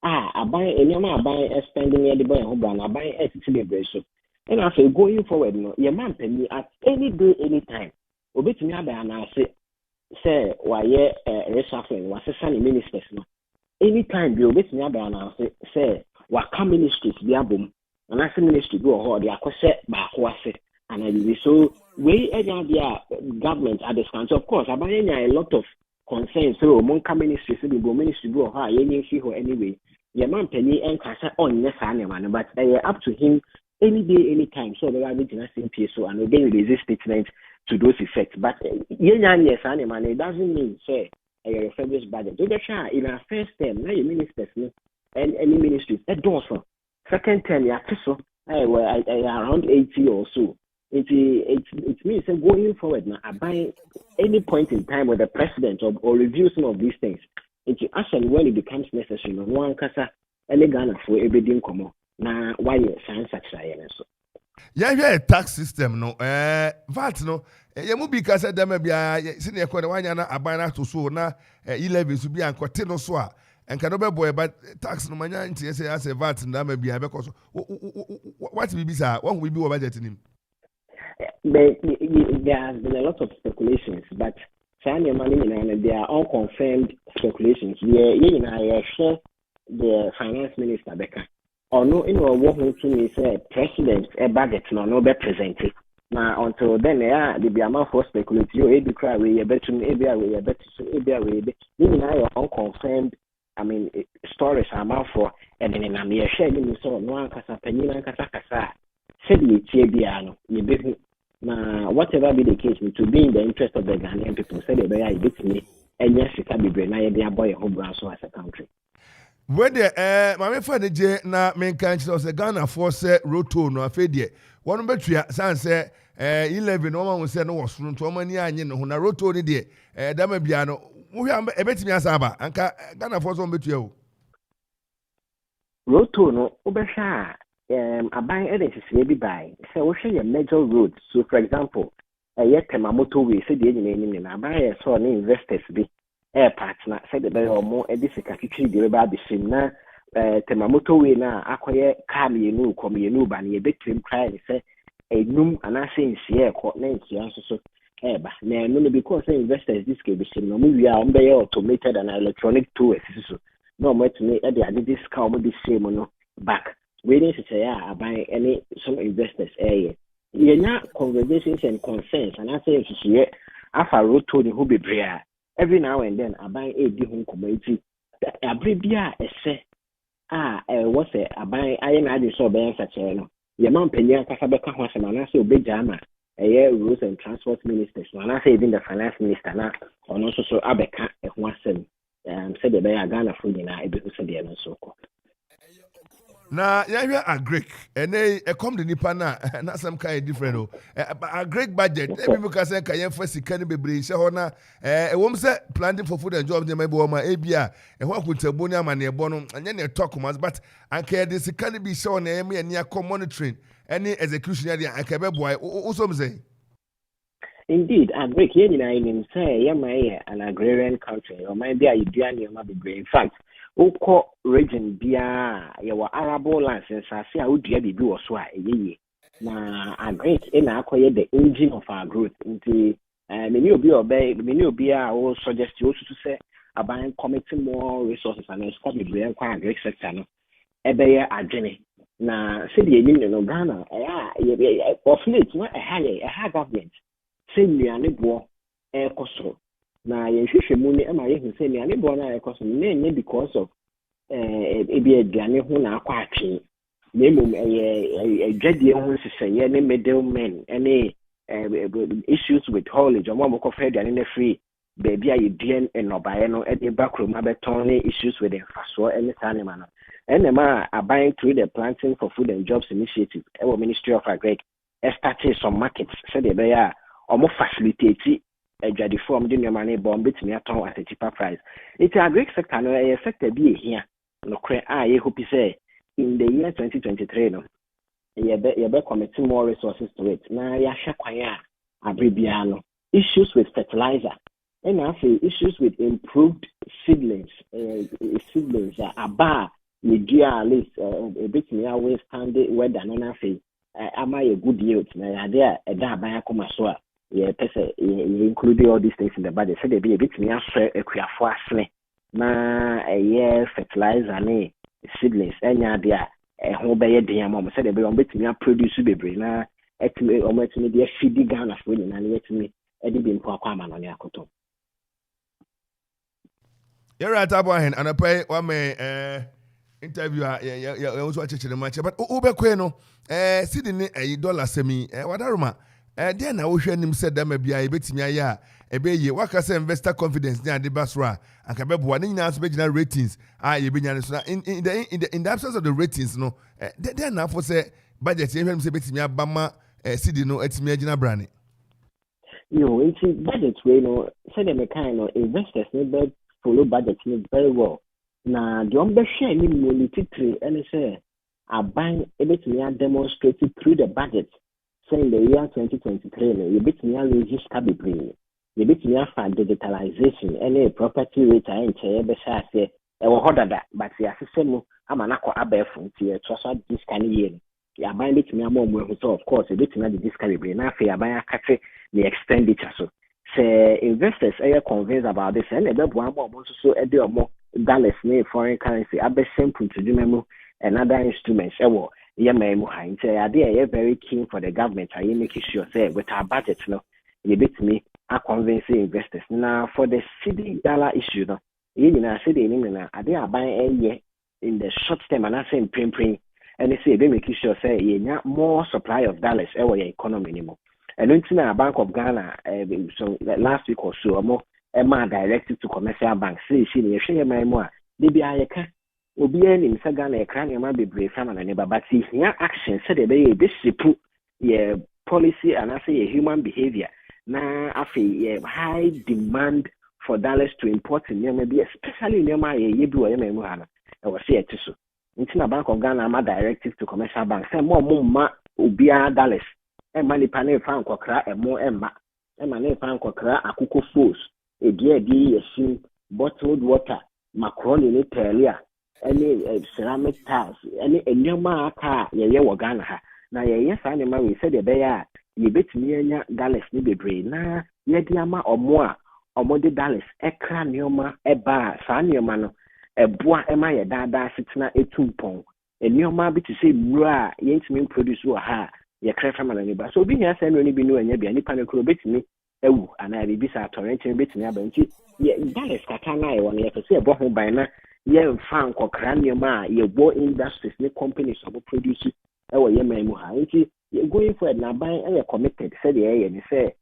I buy any I buy spending any boy who I buy a celebration. And I say going forward, no, your man pay me at any day, any time. Obey me and I say why reshuffling was a sunny ministers no. Anytime you obey me and I say what come ministries be a boom. And I say ministry go or they are back and I will so we the government at this country, of course, about a lot of concerns. So among ministries, the ministry go high, anyway. Your man penny and Kasa on yes, man, but up to him any day, any time. So they are going to PSO and again resist statement to those effects. But yes, man, it doesn't mean say a refurbished budget. In our first term, now your ministers and any ministries at Dawson. Second term, around 80 or so. It means going forward now, by any point in time with the president or review some of these things. It's actually when it becomes necessary. One Kasa, Ghana for everything come now. Why science such so? Yeah, tax system no. VAT no. You must be Kasa dem be senior kwa wanya na abana to so na 11 to be an kwate so a and can be boy but tax no manya nti say as a VAT na be because what will be sir? What will be over budget him? But there has been a lot of speculations, but they are unconfirmed speculations. I share the finance minister Becca. Or no, what to say president a budget no be presented. Now until then, the be amount for speculation. You be cry we better we better unconfirmed. I mean stories amount for and then I'm share so no kasa penina kasa. Said whatever be the case, to be in the interest of the Ghanaian people, said they are with me, and yes, it can be brave. Now, they are boy home so as a country. Whether my friend J na main country was a Ghana force roto no afedie. One betria san say 11 no one will say no was room to many anyin no na roto ni de dama bia no wo hia e betimi asaba anka Ghana force on betua o. Roto no obehwa abang edensisi bi bai say wo hwe your major roads. So for example tema motorway say de nyina na abang so na investors bi air partner say the be omo edisika twitwi de ba be sim na tema motorway na akoye car mienu komienu ba na betrim cry say enum anase nsie ekọ na nsia so eba na no because investors this ke be sim no mu wi a be automated and electronic tools so no mo tumi e de ade this car mo be same no back waiting to say about any some investors yenya conversations and concerns and I say here afa road to the who be bria every now and then aban di ho community abribia ese what's it aban ayen ade so be such no ye man panya kasa be ka ho asema na say obejama rules and transport ministers na say even the finance minister na ono so abeka ho asem say the be Ghana for nyina ebe hu say de no so ko na yahwe agrek ene come the nipa na some kind different o agrek budget people can say kan yefo sika ne bebre hye ho na wom say planting for food and jobs dem be o ma ebia ho akuntabu ni amane ebo no anya ne talk mas but anka de sika ne bi hye ho na em ye monitoring any execution ya anka be boy o so mze Indeed, and break here in say, an agrarian country, or maybe I do any. In fact, Oko region Bia, your arable lands, and say I would be or swa a ye. Now, I great in acquire the engine of our growth into many of you obey, many of you will suggest you also to say about committing more resources and stop the brain quite great sector. Ebeye adwene na se de enim no Ghana of late no a high government se nuane bo ekoso na ye hwehwe mu ne ma ye hu se nuane bo na ekoso na because of ebi aduane ho na akwa atwe na mum adwadie ho seseye ne middlemen any issues with haulage or mo ko fa aduane na free baby a yedien enobaye no e ba kroma beton ne issues with the faso any sanema no NMA are buying through the Planting for Food and Jobs Initiative, our Ministry of Agri, started some markets, so they are almost facilitated a jadi form the money bomb between at a cheaper price. It's a great sector, no, a sector be here. No, I hope you say in the year 2023, no, you better committing more resources to it. Now, Yashakwaya, Abribiano, issues with fertilizer, and I say issues with improved seedlings are bar. We do at least a bit me always stand it weather no na say am I a good yield na there a da ban akoma so a yeah person include all these things in the budget so they be a bit me afre akuafo asne na a fertilizer ne seedlings enya there ho be ye den am so they be on bit me produce bebre na etime o metime dey feed Ghana for ni na etime e dey be mpo akwa ama no ne akoto you're at abahen and I pay one me interview ya also acheche the match but ubekwe no sidini $1 semi wadaruma there na wo hwe nim said dem bia e betimi aye a ebeye waka say investor confidence ni ade basra aka bebo ne nyina so begina ratings ye benya so in the absence of the ratings no there na for say budget e hwe nim say betimi abama sidi no atimi agina brane yo it's budget we no say dem kind of investors need follow budget very well. Na the umbrella ni monetary and say aban ebetumi demonstrate through the budget saying the year 2023 you betumi register bebre you betumi for digitalization any property rate and be say e wo hodada but ya sesemu amanako abefo nti e trust this kind year ya aban betumi amom so of course e betumi this kind bebre na afi aban akache the expenditure so say investors are convinced about this and e be bo amom so e dey omo dollars ne foreign currency simple to do and other instruments ewo yememu ha nti ade very keen for the government are making sure say with our budget no you bit me a convince investors now for the cedi dollar issue no you na cedi ni na ade aban in the short term and I say print and they say they making sure say you more supply of dollars ewo your economy anymore and until na Bank of Ghana so last week or so more Emma directed to commercial banks. See, she near share my more. They be ayeka. Obi any Sagana ekran ema be brave from an neighbor, but see here action said they be discipline, yeah, policy and I say human behavior. Na afi high demand for dollars to import in maybe especially in my yebu or yemuhana. I was say it so. Into Bank of Ghana, ma directive to commercial banks. Say more ma ubia dollars. And money panel found kokra and more emma. And money found kokra akuko fools. A dear sim bottled water, macaroni in Italia, any ceramic tiles, any new car, ye wagana. Now, yes, animal, we said a bear, ye bit me dollars ni be brain, na, ye diama or more de dollars, a cranioma, a bar, saniomano, a bois, am I a dada, sitna, a tumpon, a new ma to say, bra, ye mean produce or ha, ye craft from an neighbor. So be here, send any binu and ye be any panic bit me. And I be sa torrent bit me abanti ye dollars katana e won ye say bo ho ban na ye fan kokra nioma ye bo industries ne companies obo produce e wo ye man mu ha nti ye going forward na ban e committed say ye ni say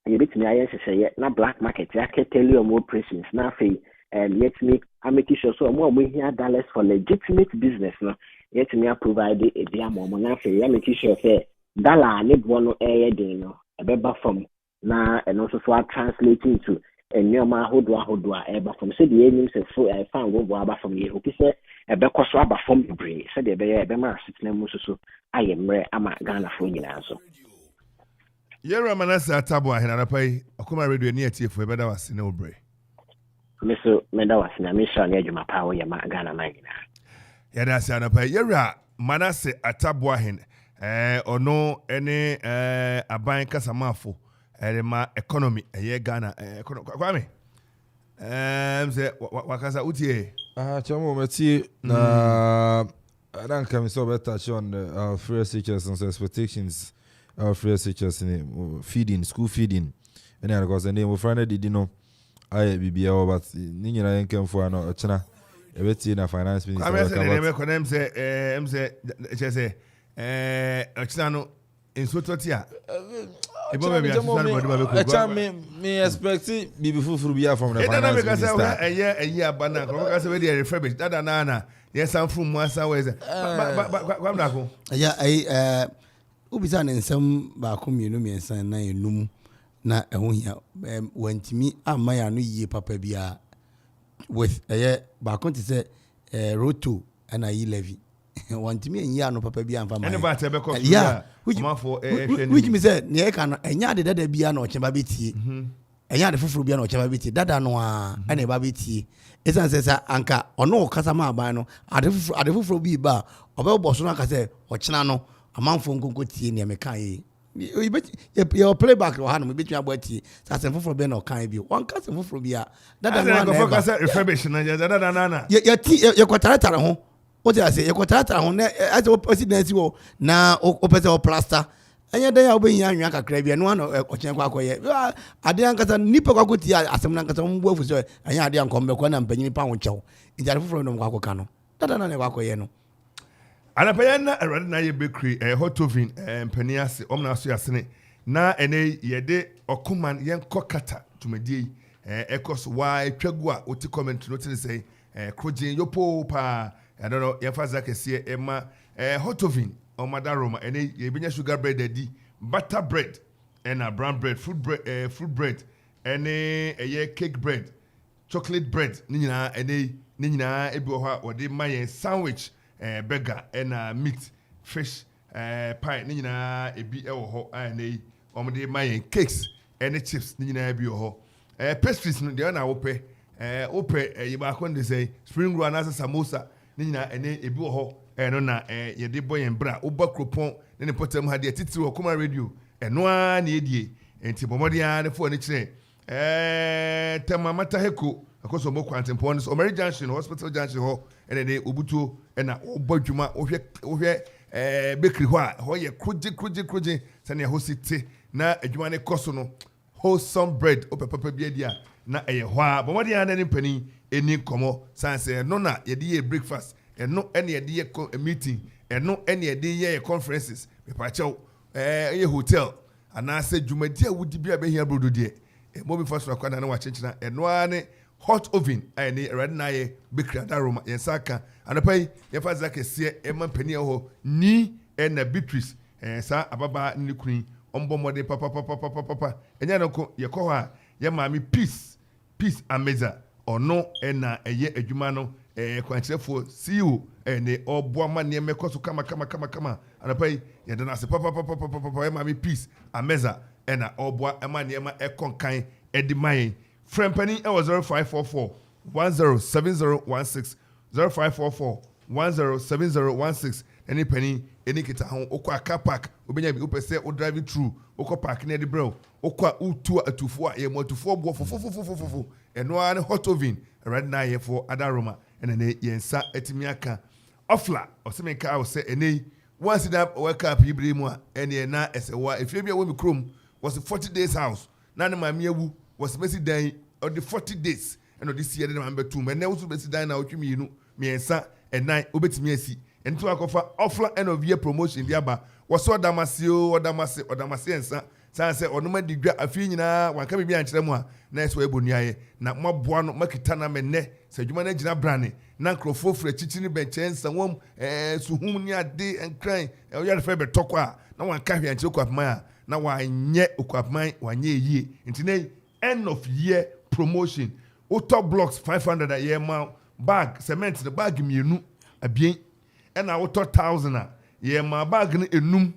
ye bit me ayen say ye na black market ya keteli omo operations na fe yet me I make sure so mo here dollars for legitimate business no yet me provide a dia mo na fe ya make sure say dollar ne bo no e dey no e be ba from na and also so translating to a neoma hodwa eba from say the names and so I found go aba from ye hope say e be koso aba from brain say the be ma sitna mu so I am re ama Ghana for nyina so Yera Manasa Tabwa and Arapai, Okoman Radio near Tia for better was in Obre. Mr. Medawas, and I miss on edge of my power, Yamagana Magina. Yada Sanapai, Yera Manase Atabwahin, or no any Abayan Casamafo, ma economy, a year Ghana, Kwame. Wakaza Utie. Chamo Mati, na I don't come so better touch on our free teachers and expectations. Our free teachers in feeding, school feeding, and then because the name of Friday did know I be but Nina ain't come for no China. A bit in a finance minister. I'm say, China in Sototia. Me expect it be before Frubia from the finance minister. A year, but now, because already refurbished. That Nana, yes, I'm from Massa. Yeah, Ubisan and some Bakum, you know me, and son, na num na a wonya went to me, and my new year papa bia with a year Bakon to say road 2 and I levy. Want to me and Yano papa bia and family. Yeah, which me said, Nekan, and Yadi that be an or Chababiti, and Yadi Fufubian or Chababiti, that I know, and a babiti. It's an says Anka or no Casama Bano, at the Fufu bar, or Bosona say, or Chinano. A man from Guguti near Mekai. Your playback or hand will be between tea. That's a for Ben or kind be one cousin for Bia. That doesn't refurbishment. Your quadrata home. What did I say? Your quadrata home as a presidency now open or plaster. And yet they are being young Caribbean one or Chenqua. I didn't get a nipper Gutia as some Nankasan wolf, and I didn't come back when I'm Benny Pound Chow. In that from Wakano. That I know Wakoyeno. Anapayana already na ye bakery hot oven peniase omnaso yasene na ene yede Okoman yen kokata tumedie ekos wa etwagu a oti comment no tin say krojin yopo pa I don't know yefaza kese ema hot oven omada roma ene ye benya sugar bread edi butter bread and brown bread fruit bread ene eye cake bread chocolate bread ni nyina ebi ho a wode mayen sandwich burger and meat, fish, pie, nina, a be ho, and a my cakes, and chips, nina be ho. Pastries, the honor ope, you back on the say, spring run as a samosa, nina, and a buho, and on a de boy and bra, uber croupon, then the potom had the title of Okoman Radio, and one ye, and Tipomodia, the furniture. Tamamata Heko, of course, more quantum points, or Mary Junction, Hospital Junction Hall, and then Ubutu, and a Bojuma, over bakery, why you cruji, Sanya Hosity, na a Jumane Cosono, wholesome bread, open papa bedia, na a wha, but what the other penny, any como, Sansa, no, not a dear breakfast, and no any idea meeting, and no any idea conferences, Pacho, a hotel, and I said, Jumadia would be a here, Brudo dear. Mobile first record and watch and one hot oven and a red nae bakery at aroma and saka and a pay if I see Emma Penio ni and a Beatrice and sa ababa in the queen on bomode papa and yanoko yakoha yamami peace and meza or no and a year a jumano a quantity for see you and a or boama near me koso kama and a pay yadanase papa yamami peace and meza and a obwa amaniema ekonkan edimayin frempani e was 0544 107016 0544 107016 any penny any kita hon okwa car park obenya bi opese o driving through okwa park na de bro okwa utu atufo a ye motufo bo fofofofofofo eno an hot oven right now here for adaroma and then yensa etimi aka ofla osemenka I will say ene once that wake up ibrimu a ene na esewa efebia wo mi krom was a 40 days house. None of my mewu was Messi day or the 40 days. And this year, number 2. My nose will be dying out to me, me and son, and night, obey me. And to offer end of year promotion, the Abba was so Damasio or Damasi and son. Say, or no man degree a few one can be behind them. Nice way, Bunyae, not more buono, Makitana mene, said you manage a brandy, Nancro for a chichini bench and some woman, so whom you are day and crying, and we are favorite talker. No one can be and choke up my. Now why nye ukwapman wanye ye intine end of year promotion auto blocks 500 a year ma bag cement the bag mienu abien and auto 1000 a year ma bag ni enum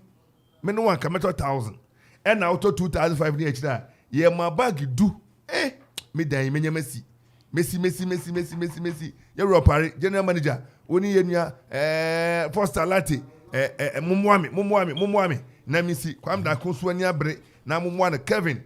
me no one ka meto 1000 and out of 2005 near that ye my bag do me dan me Messi Europe general manager oni yenya Foster Latte mumwami na misi kwam da konso ani abre na mumwa Kevin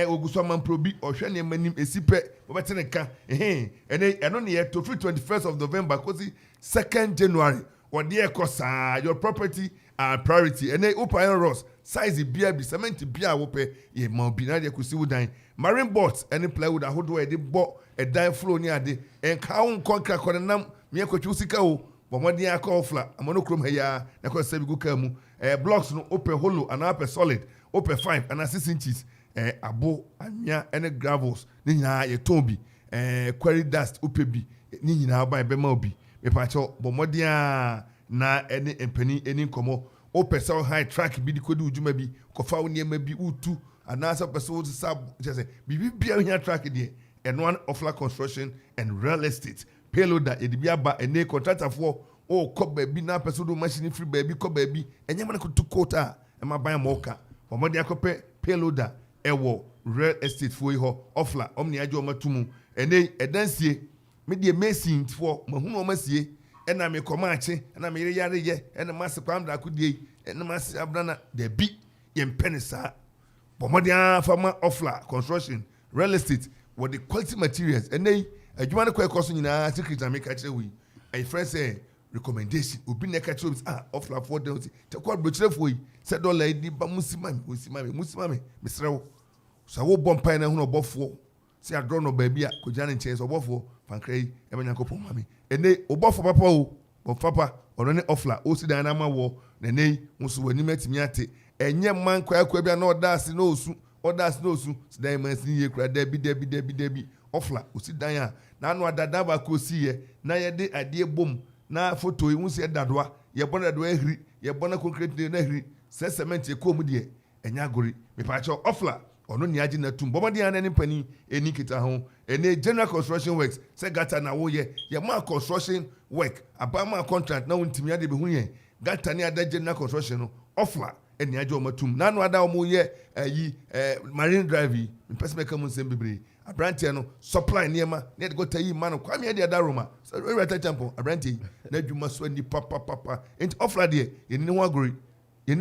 oguso man probi ohwe ne manim esipe obete ne ka eno ne ye to 21st of November kosi 2nd January wode ekosa your property and priority Open Ross size bia bi cement bia wo pe ye ma bi na de kosi wudan marine boats any plywood ahodo e de bo e dan flow ni ade enka won konka konenam me ekotwu sika o bomodi akofla amono krom haya na ko sabi go kamu blocks no open hollow and upper solid open 5 and 6 inches abo anya any gravels ni nyina ye tombi quarry dust open bi ni nyina ba be ma obi me pa cho bomodi na any empani any komo open so high track bi di kodi ujuma bi kofa woni ma bi utu anasa person sab just bibi bia hia track there and one Ofla Construction and Real Estate payload that edibia ba ene contractor for ko baby na person do machine free baby ko baby enye man ko to quota e ma ban moka omodi akope payloader ewo Real Estate for ho Ofla omni ajo matumu ene edansie me de mason for mahunu o masie ena me komache ena me yare ye ena mas kwam da kudie ena mas abrana de bi ye penisa omodi afama Ofla Construction Real Estate with the quality materials and they adwuma no kwakoso nyina secret na make kire we a friend say recommendation obi na ka kire Ofla for them te kwa brochirefo yi say dollar di ba musimame mesrewo so wo bompa na hu no bofo say adro no ba bia ko jana nche so bofo fankrai e ba nyankopon mame ene obofo papa o papa ono ne Ofla o si dan na ma wo na nei muso wani matimi ate enye man kwa bia na odase na osu others no su sidan man sin ye kura debi Ofla osi dan a na anu adada ba ko si ye na ye de ade bom na photo yi unse dadoa ye bona dadoa ehiri ye bona concrete na ehiri se cement e ko mu de enya gori me pa cho Ofla ono ni agi na tum bomadi an ne pani eni kita ho ene general construction works se gata na wo ye ma construction work abama contract na untimi ade be hu ye gata ni ada general construction no Ofla eni ajo matum na no ada omo ye marine drive person make am nsem bebre abrantie no supply niema na de go tayi man kwa me de ada roma so we rata tempo abrantie na adwuma so ani papa ent Ofla de ye ni ho agori kwa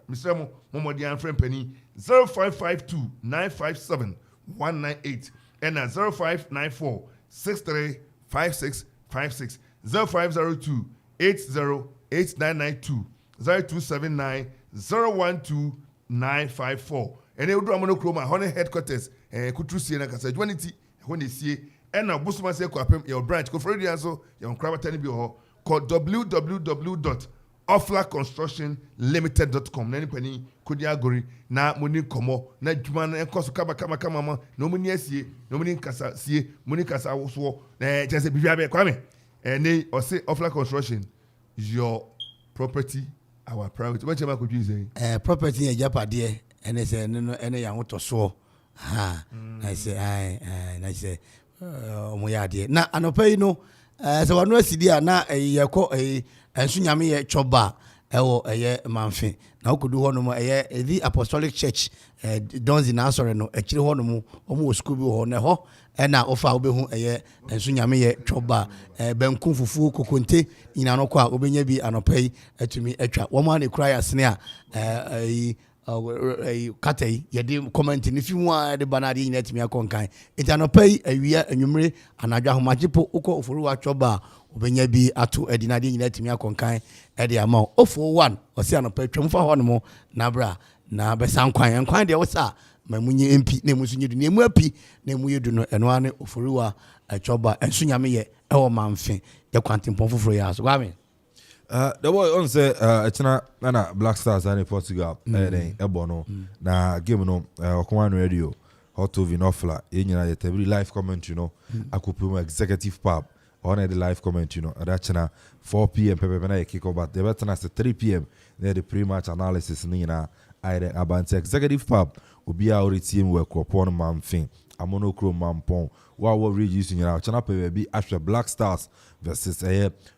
Mr. Momodi and friend penny 0552 957 198 and 0594 635656 0502 808992 0279 012954 and they would do monochroma honey headquarters kutrusie na kasa juanity when they see and now busuma say kwapem your branch ko fredi anso your krabatani bi ho called www.oflaconstructionlimited.com na nipani kodi agori na moni komo na dwuma na enkoso kama ma na moni asie na moni kasa sie moni kasa woso na chese bibia be kwame ne ose Ofla Construction your property our priority what chema kodwi say property e japade ene se no ene ya hotoso na say omo ya de na anopai no se wano asidi a na yekọ ensu nyame ye choba ewo eye manfe na okodu ho no mo eye the Apostolic Church donzi na asore no akire ho no mo omo school bi ho na ho na ofa obehu eye ensu nyame ye choba benku fufu kokonte ina no kwa obenya bi anopai atumi atwa wo ma ne kura ya sene a katai yedi comment ni fi mu a de banadi ina atumi akonkan etanopai awia anwumre anadwa homagipo uko ofuru wa choba obenya bi ato edinade nyina atumi akonkan ede ama ofo 1 osi anopai twemfa ho no mo na bra na besan kwan de wosa mamunye MP na musunye du na mu api na mu yedu no eno ane ofuru wa choba ensunyame ye ewo manfe ye kwantempon foforo ya so kwame the boy on say echina na Black Stars and Portugal ebono na game no Okoman radio hot to Ofla yenyina ye tebri live comment akopum executive pub on the live comment adachina 4 p.m. pepe na kick over the betana 3 p.m. the pre-match analysis ni na aire abante executive pub obi a ori team we kopon manfin amonochrome mampon wa reduce nyina chana pepe bi ahwe Black Stars versus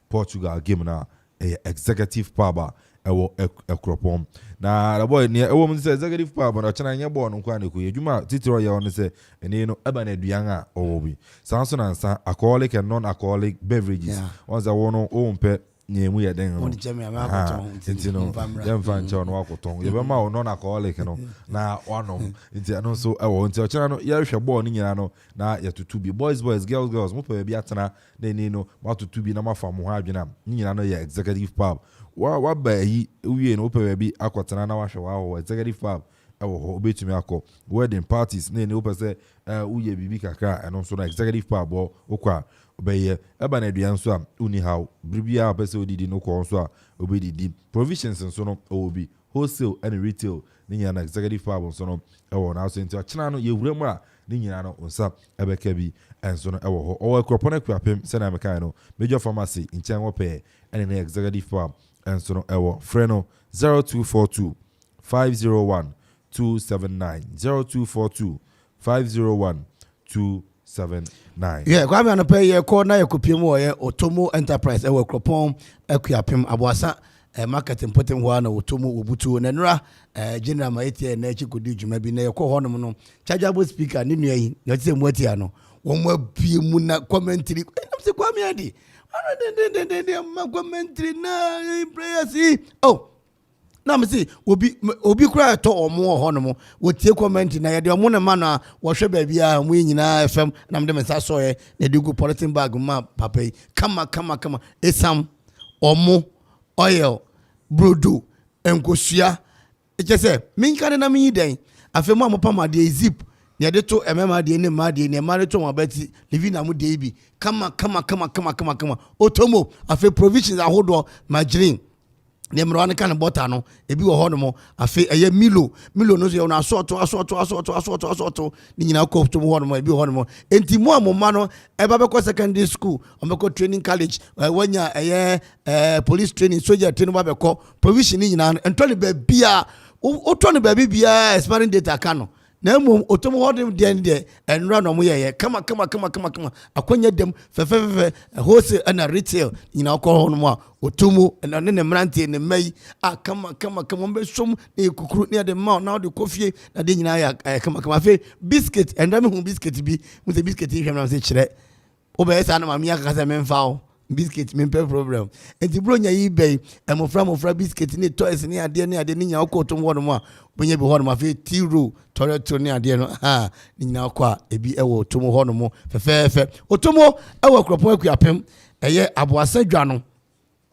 Portugal game na executive pub ɛwɔ ɛkropɔm na the boy near woman says executive power but achana nya boy no kwa ne ko edwuma titiro ye on say ene no eba na aduan a owobi sanso na nsa alcoholic and non alcoholic beverages once wono o mpe nyemu ye den no ntino dem fan cho no akoton ye be ma o non alcoholic no na wanom nti ano so ewo nti ochana no ye hwe boy no nyina no na ye tutu bi boys girls mo pe bi atena na ene no ma tutu bi na ma fa mo ha adwena nyina no ye executive power wa ba yi wie no pe bi akotena na wa hwe wa executive power ewo ho obetumi akọ wedding parties na ene o pe se uye bibi kakra eno so na executive power bo okwa obeye eba na aduan so a uni how bribia pese odidi no ko so a obedidi provisions so no obi wholesale and retail ni nyina na executive power so no ewo na so nti achina no yewura mu a ni nyina no nsa ebeka bi enso no ewo ho owo ekropona kwapem se na mekai no major pharmacy nchen wo pe ene na executive power enso no ewo freno 0242 501 279 0242 501 279. Yeah, kwa me no pay ye call na ye kopiem wo ye Otomo Enterprise e wo kropon akuapem aboasa marketing potem ho na Otomo obutu na nra general maiti na echi kodi dwuma bi na ye kɔ hɔ no chargeable speaker ni nua yi na tse mu atia no wo mo abie mu na commentary nam se kwa me adi ma commentary na prayers oh na me see obi kura to omo ho no mo wo tie comment na ye de omo na ma na wo hwe ba bia mu nyina fm na me de mensa so ye na de gu polythene bag ma papa yi kama esam omo oil brodo enkosua eche se min kan na mi den afa mu ampa ma de zip na de to emema de ne ma de ne ma de to ma beti livi na mu de bi kama Otomo afa provisions ahodo margarine ne mro kan bota no ebi wo ho no mo afi eye milo no so na asoto ni nyina ko to ho no mo ebi ho no mo enti mo amoma no eba be ko secondary school o be ko training college wanya eye police training soldier training ba be ko provision ni nyina entoni ba bia o to ne ba bia expiring date aka no na mo Otomo ho dem de enra no mo ye kama akonya dem fe wholesale and retail nyina ko ho no mo Otomo na ne mrante ne mai kama mbe som e kukuru ne de ma na de kofie na de nyina ya kama fe biscuit and me hu biscuit bi mu se biscuit hwe na se kire o be sa na ma mi aka se me mfa biscuit me pe problem enti bro nya yi bei mofra biscuit ni toys ni ade ni nya ko Otomo no mo a bonye bi ho no ma fe tiro toreto ni ade no ni nya ko a ebi ewo Otomo ho no mo fe Otomo ewo kropon akuapem eye aboasa dwa no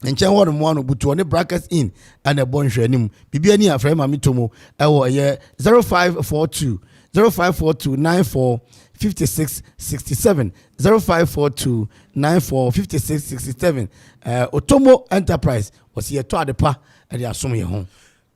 nchen ho no mo no butu ne brackets in and a bon hwanim bibia ni afra ma mitomo ewo eye 0542 94 56 67 0542 94 56 67 Otomo Enterprise was here to adepa e dey asom ye ho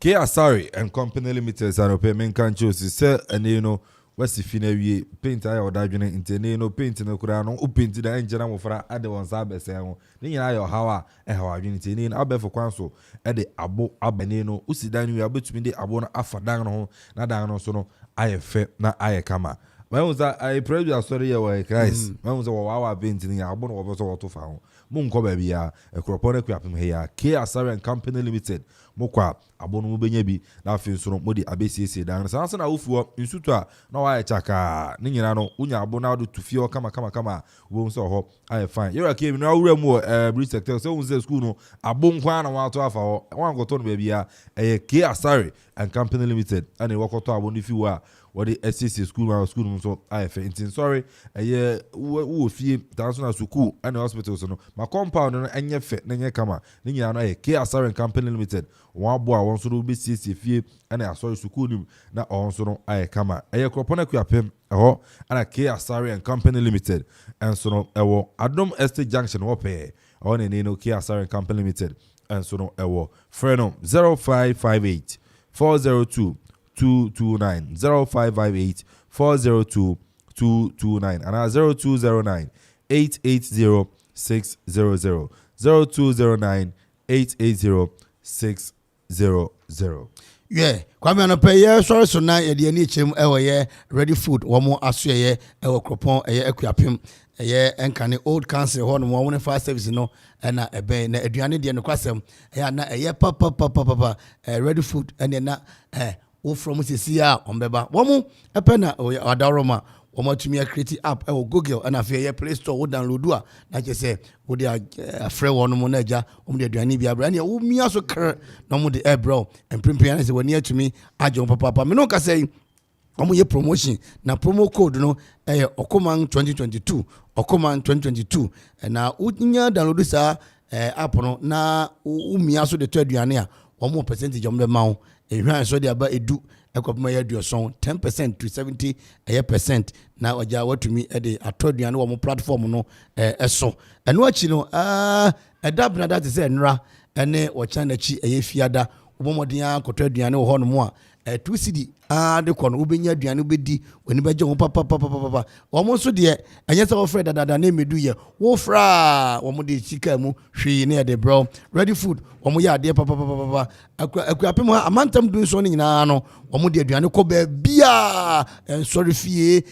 K Asari and Company Limited sanope men kan choose say ene no wasi fina wie paint ayo dadwene intene no paint no kura no o paint da enjena mofra ade won sa bese ho ni nyina ayo hawa hawa adwene intene no abefo kwanso e de abo abane no usidan wi abetumi de abo no afadan no na dan no so no ayefe na ayekama Maunza I pray you sorry ya Christ. Maunza wa paint ni abo no wo so wo to fa ho. Mo nko ba bia ekropone kwapem he ya K Asari and Company Limited. Mo kwa abo no benya bi na afi nso no mo di abesiese dan. Sanse na ufuo nsuto a na wa chaka. Ni nyina no unya abo na do tufie kama wo nso ho I fine. Yera ke mi na awura mu bridge sector so unze school no abo nkwa na wa to afa ho. Wan goto no ba bia K Asari and Company Limited. Ani wakoto abo no fi wa what the SCC school so I think sorry wo fie dance na school and hospital so no my compound no enye fe nenye kama ni nyina no K Asari Company Limited won abo a won so do be CC fie and sorry school nim na on so no kama kropona kuapem eho ana K Asari and Company Limited and so no ewo Adom Estate Junction wo pe on ne no K Asari Company Limited and so no ewo freno 0558 402 229 0558 402 229 and 0209 880 600 0209 880 600. Yeah, kwame anope ye sorry so na ye de ani chem ewo ye ready food wo mo aso ye ewo kropon ye akuapem ye enkane old council ho no wo ne fire service no na ebe na aduane de no kwasem ya na ye papa ready food ene na wo from sisi a ombeba wo mo epe na adaroma wo ma tumi create app Google and afia ye Play Store wo download a na che say wo de afre wo no mo na agya wo de aduane bia bra na wo mia so kr na mo de bro empempia na say woni atumi ajo papa me no ka say omo ye promotion na promo code no Okoman 2022 Okoman 2022 na unya download sa app no na umia so de to aduane a omo percentage omo be ma wo ehwan so de aba edu ekopema ya duoson 10% to 70% na oja watumi de atoduane wo mo platform no eso eno achi no edabna that is enra ene wo chana chi fiada wo modin akoto aduane wo ho no mo a 2 cd de kono ubenya aduane ubedi oni beje ho papa wo mo so de enye se wo freda dada na medu ye wo fra wo mo de chika mu hwi ne de bro ready food wo mo ya de papa akuapem ha amantam du so nyina no wo mo de aduane ko ba bia sorry fie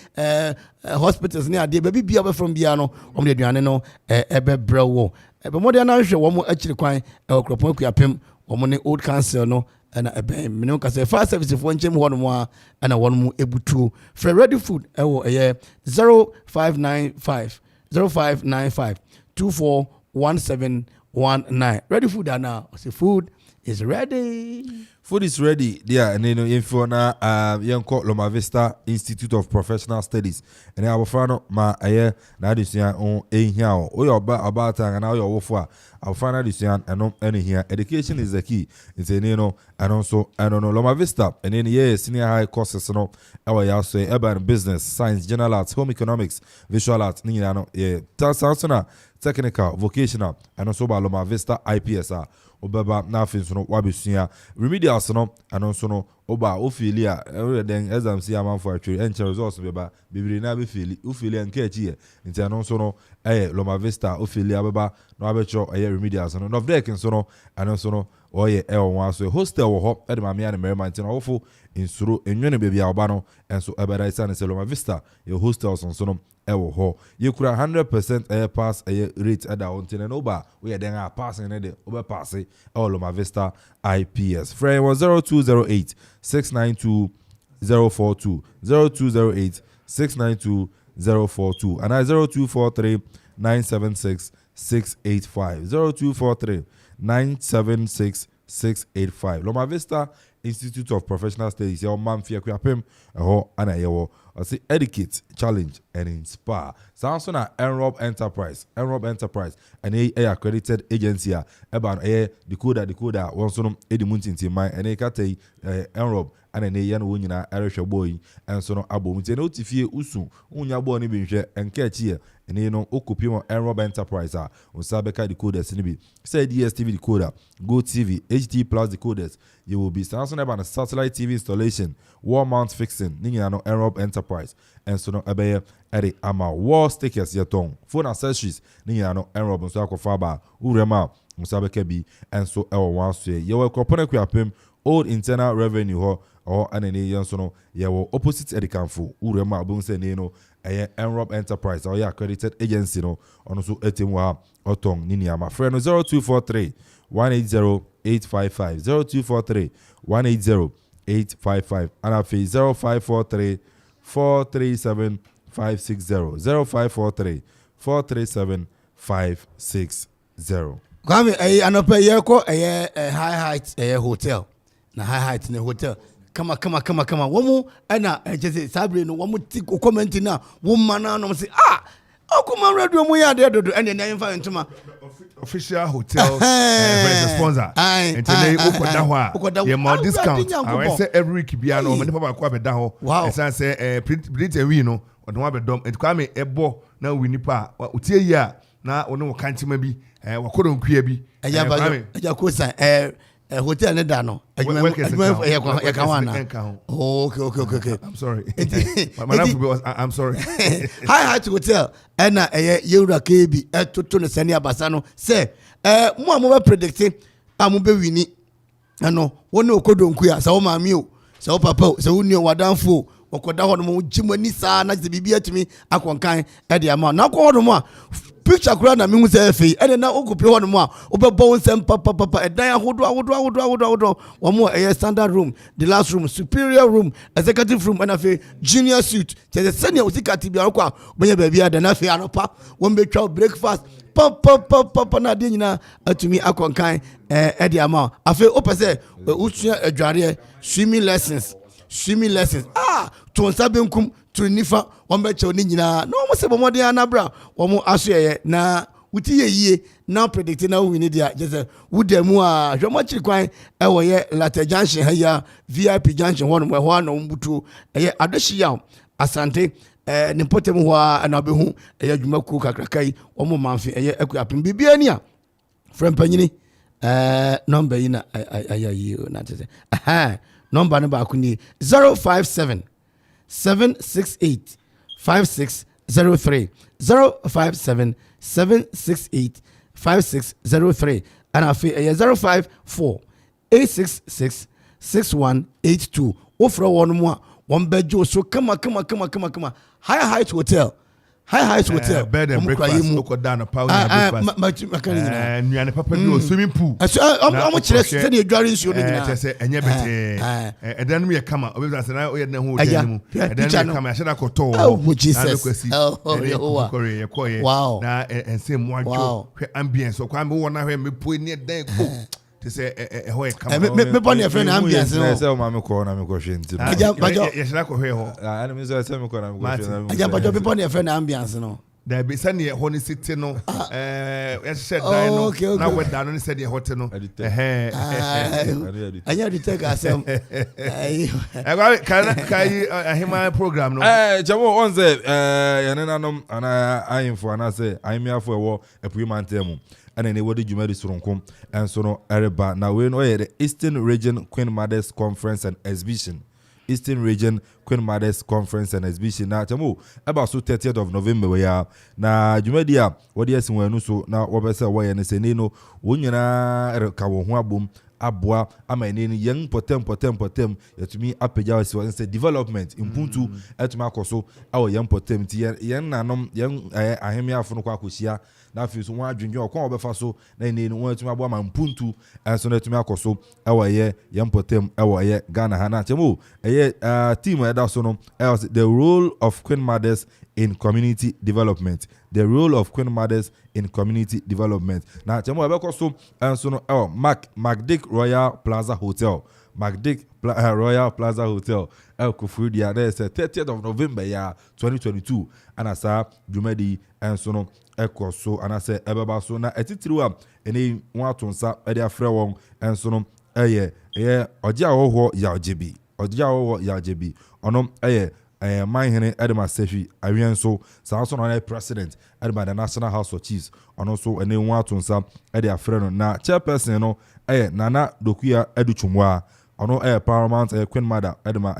hospitals ne ade ba bia be from bia no wo mo de aduane no ebe bro wo ebe mo de na hwe wo mo akiri kwan okropon akuapem wo mo ne old council no and a minimum fast service for one chem one more and a one more ebutu for ready food 0595 241719 ready food now say food is ready. Food is ready. Yeah, and then info na yanko Loma Vista Institute of Professional Studies. And our friend ma aye na disian on ehia o yo about and now your wofo our friend disian and any here education is the key. It's a no and also I don't know Loma Vista and then senior high courses no our ya so urban business, science, general arts, home economics, visual arts ni no yeah technical, vocational and also by Loma Vista IPSR. Obaba na fin so no wabesua remedials no and also no oba ofilia then exam see am for actually and results beba bibiri na be fili ofilia nke achi e nti ano so no Loma Vista ofilia beba no abecho remedials no break so no and also no oye one so hostel wo ho e de ma me and merima nti no wofo insuro enwene bebia oba no enso ebeda isa ne Loma Vista your hostels so no ewo ho you could 100% pass rate at that until no ba we then are passing it over pass it Loma Vista IPS frame was 0208 692 042 0208 692 042 and 0243 976 685 0243 976 685 Loma Vista Institute of Professional Studies your man fia kwapem ho ana yewo say educate, challenge and inspire. Sounds na Enrob Enterprise and a accredited agency about decoder once no edimuntin tin my and a kate Enrob and an yan wunyina eresho boy and so no abo mute no tifie usu unya bo ni bi hwe enka chi and you know okopimo Enrob Enterprise on sabeka decoders ni bi say DSTV decoder Go TV HD Plus decoders you will be sounds about a satellite TV installation wall mount fixing ni no Enrob Enterprise and so no abeye eri ama wall stickers yeton phone accessories ni no Enrob so akofa ba urema musabeka bi and so ewo wan so ye we kopone kwapem old internal revenue ho or anene yanso no ye wo opposite edikanfo urema abun se ne no Enrob Enterprise or accredited agency no ono so etemu ha otong ni ama friend 0243 180 855 0243 180 855 and afi 0543 437 560 0543 437 560 kwame anope ye ko high height hotel na high height ne hotel kama womu na jese sabre no womu comment na womma na no say Okoman radio mu ya de dodo ene na yemfa ntoma official hotel sponsor and today ukoda ho a ye more discount I say every week bia no me papa kwa beda ho e san say print we no odon wa bedom kwame ebo na we nipa otie yi a na one wo kantima bi wakodo nkua bi eja ko san hotel ne da no okay I'm sorry I'm sorry high hotel na yewura KB toto ne sani abasa no say mo be predict amu be wini ano woni okodonku ya sa wo maami o sa wo papa o sa wo nua wadanfo okoda ho no mo gyimani saa na se bibia tumi akonkan e de ama na ko ho no mo a picture kura na mehu say fe ene na okope ho no mo a obebo nsem papa edan ahodo wo mo standard room, the last room, superior room, executive room, and afi junior suite te senior usika tibia ko a obenye ba bia da na fe anopa wo mbetwa breakfast papa na de nyina atumi akonkan e de ama afi opese usua adware swimming lessons to nsa benkum to nifa wombeche oni nyina no mo se bomode anabra wo asoye na wuti yeye na predict na win dia just wudemu a hwemo chiri kwan e wo ye Latte Junction haya VIP Junction ho no ho na mbutu ye adohia asante ne potem ho na behu adwumaku kakrakai wo mo manfe akuapem bibia ni a frempanyini number yi na ayayi na tete number no ba kuni 057 768 5603 057 768 5603 and afi 054 866 6182 ofra wonu mu a won bejo so kama high height hotel bed and breakfast oko down a power breakfast nuane papa bi o swimming pool am kire se ne adware nsuo ne nyina tese enye bete edan mu ye kama obi say na o ye na hu odan mu edan mu kama ya sheda koto oh Jesus wow na ense mu adwo hwe ambience o kwa me wona hwe me po ni edan ko say ho e kama me born your friend ambience no say o ma me ko na me ko hwe nti ye sheda ko hwe ho ana me say me ko na me ko hwe aja bajo me born your friend ambience no da be sane ho ni city no shed dai no na we da no ni said ye hot no anya di take asem kai ahima program no jamo on say yene nanom ana ayinfo ana say ayimiafo ewo epuimantemu ana ne wodi dwumadi soronkom enso no ereba na we no ye the Eastern Region Queen Mothers Conference and Exhibition Eastern Region Queen Mothers Conference and Exhibition na chamo about so 30th of November we ya na dwumadi a wodi asinwanu so na wobese wo ye ne seni no wonyina ka wo ho abom aboa ama eni yen potem yatumi apagya wasi won say development impuntu atumi akoso awo yen potem ti yen nanom yen ahemia afo no kwa akosia na afi so won adwendwe okon obefa so na eni won atumi aboa ma impuntu enso na atumi akoso awo ye yen potem awo ye Ghana hana chemo team eda so no the role of Queen Mothers in community development. The role of Queen Mothers in community development. Now, chemo abekoso enso no MacDick Royal Plaza Hotel. MacDick Royal Plaza Hotel. Kofi there is 30th of November 2022. And asa dwumadi enso no ekoso and asa ebeba so na etitiriwa eni watonsa e dia frɛ won enso no ogia hoho ya ojebi ono my hene Edema Sefi Arianso Sanson on president Edema the National House of Chiefs and also a name watonsa Edia Freno na chairperson no Nana Dokuya Educhumwa ono Paramount Queen Mother Edema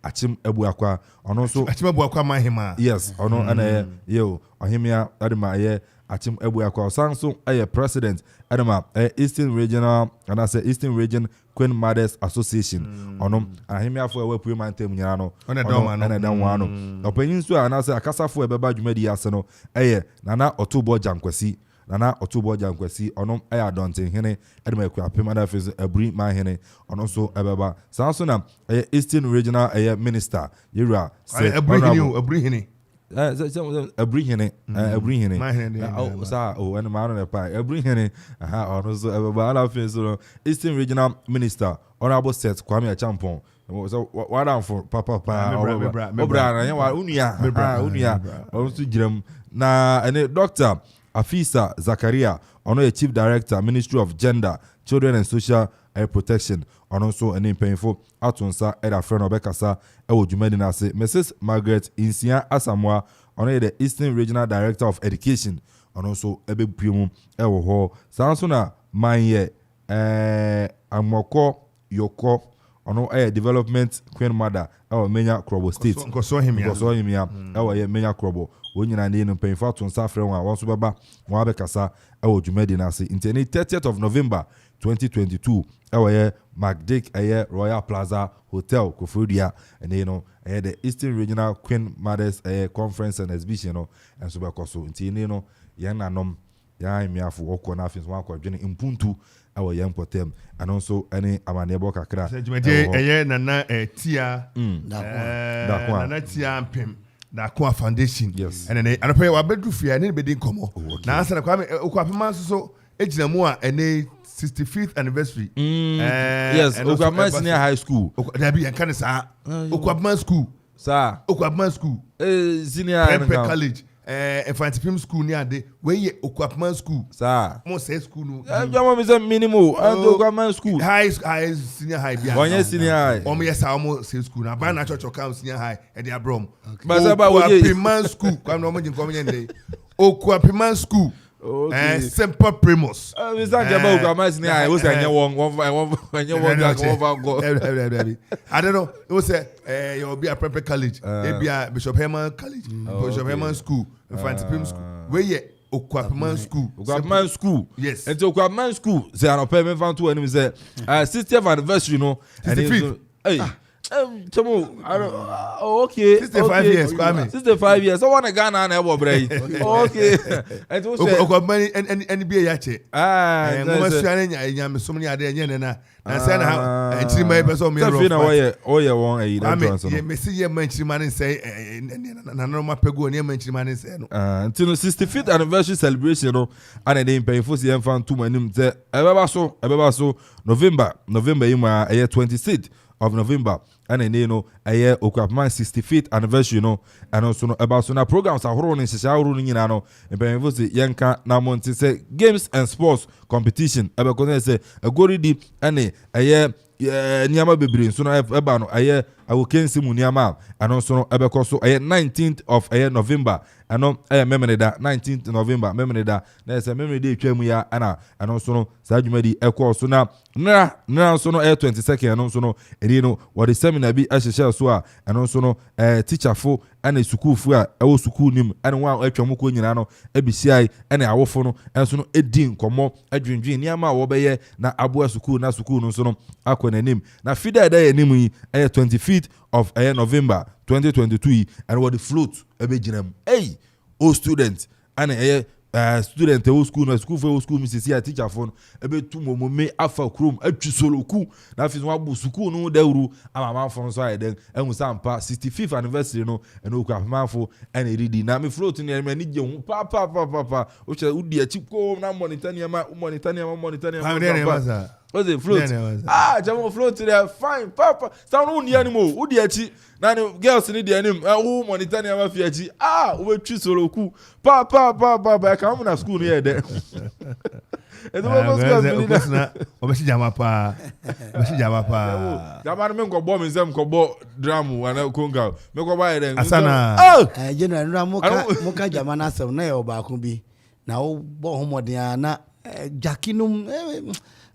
Achim Ebuakwa and also Achim Ebuakwa mahima yes ono and yo ohimia Edema Achim Ebuakwa Sanson president Edema Eastern Regional and I say Eastern Region Queen Mothers Association ono ahemia fo ewe puemantem nyana no ona dan wano opanyin so anase akasafo ebeba dwumadi ase no nana otubo jankwasi ono adonten hene edema akuapem ada fezo abri ma hene ono so ebeba sanso na Eastern Regional minister yura say abri hene abri hene sa and man on the pie abri hene ono so ebeba ala fezo Eastern Regional Minister Honorable Seth Kwame Achampong so what am for papa obra na yan wa unia ono so giram na ene Dr. Afisa Zakaria ono Chief Director Ministry of Gender, Children and Social Protection ono so ene painful atonsa era friend obekasa ewo dwumadi na se Mrs. Margaret Insia Asamoah ono the Eastern Regional Director of Education ono so ebepuemu ewo ho sanso na manye amoko yoko ono development Queen Mother menya Krobo State nkoso himia menya Krobo wonyina ne no painful atonsa frɛ won a won so beba won abekasa ewo dwumadi na se inteni 30th of November 2022 ɛwɔ Macdick Royal Plaza Hotel Koforidua and the Eastern Regional Queen Mothers Conference and Exhibition and so bakoso nti yɛn nanom yɛn miafo wɔkɔ na afin so wakɔ adwene impuntu ɛwɔ yɛn potem and also any amanebo kakra sɛjumede nana tia nana tia mpem da kwa foundation and then anope wa bedu fia ne be din komo na ansa na kwa okwapema so ejina mu a ene 65th anniversary yes Okoman Senior High School da bi yanka ne sa Okoman School sa Okoman School senior college Infantile school ni ade we ye Okoman School sa mo say school no jama me say minimum and Okoman School high senior high bia onye senior high o me yes am say school na ba na church account senior high e dey abrom Okoman School kwa no mo jin kom yende Okoman School Semper Primus. We say about Okoman Senior High. We say one go. I don't know. It was you'll be a prep college. It be a Bishop Herman College, Bishop Herman School, Infantile School. Where ye Okoman School. Okoman School. Yes. And Okoman School. Say I don't pay me fan to any say 60th anniversary. You know. 65th. Hey. Tomo, I don't. Okay. 65 years, Kwame. 65 years. So want a Ghana and Ebo Bray. Okay. And to say, Okoman and be a yache. Mama Suane, yam so many other yena. And say now, and see my person me. Oh yeah, one a Johnson. You may see your mention man and say, no ma pego near mention man and say. Until 65th anniversary celebration, and I didn't pay for the infant to my name. Ever so November, year 26th of November. And then a year Okoman 65th anniversary, and also about so programs are running in and Penfosi Yanka Namonti say games and sports competition. About say a gory deep and a year Niama Bibrin, so Ebano, a year I will cancel Muniama, and also Ebecoso a 19th of November. I know I memory that 19th November, memory that there's a memory day Chemuya Anna, and also Sajumedi Echo. So now so no 22nd, and also no, what the seminar be as a shell so, and also no teacher for and a suku for a suku nim, and one Echamuko Yano, ABCI, and a wofono, and so no Edin, Como, Adrian Yama, Obeye, na Abua Suku, na Suku, no sono, Aquanim. Now, Fida Day, Nimi, 25th of November 2022, and what the float a bejinem. Hey, all students, and a student, school for school, Mrs. teacher phone, a bit too me alpha chrome, a chisoloku, that is one busuku, no deuru, and my mouth from side, then, and with some past 65th anniversary, and Okoman for and a reading. Now, me floating there, man, papa, which I would be a cheap call, now monetania. What's it float? Jamo float there, fine, papa. Sound on the animal, who the achi? Now, girls need the animal, who monetania mafiachi. We choose solo papa, I come to school here. Then. Jamapa. Jaman go bomb in them go drum when I conga. Make go buy them. Asana. General Moka Jamana so na obakubi. Na o bo homodiana Jakinum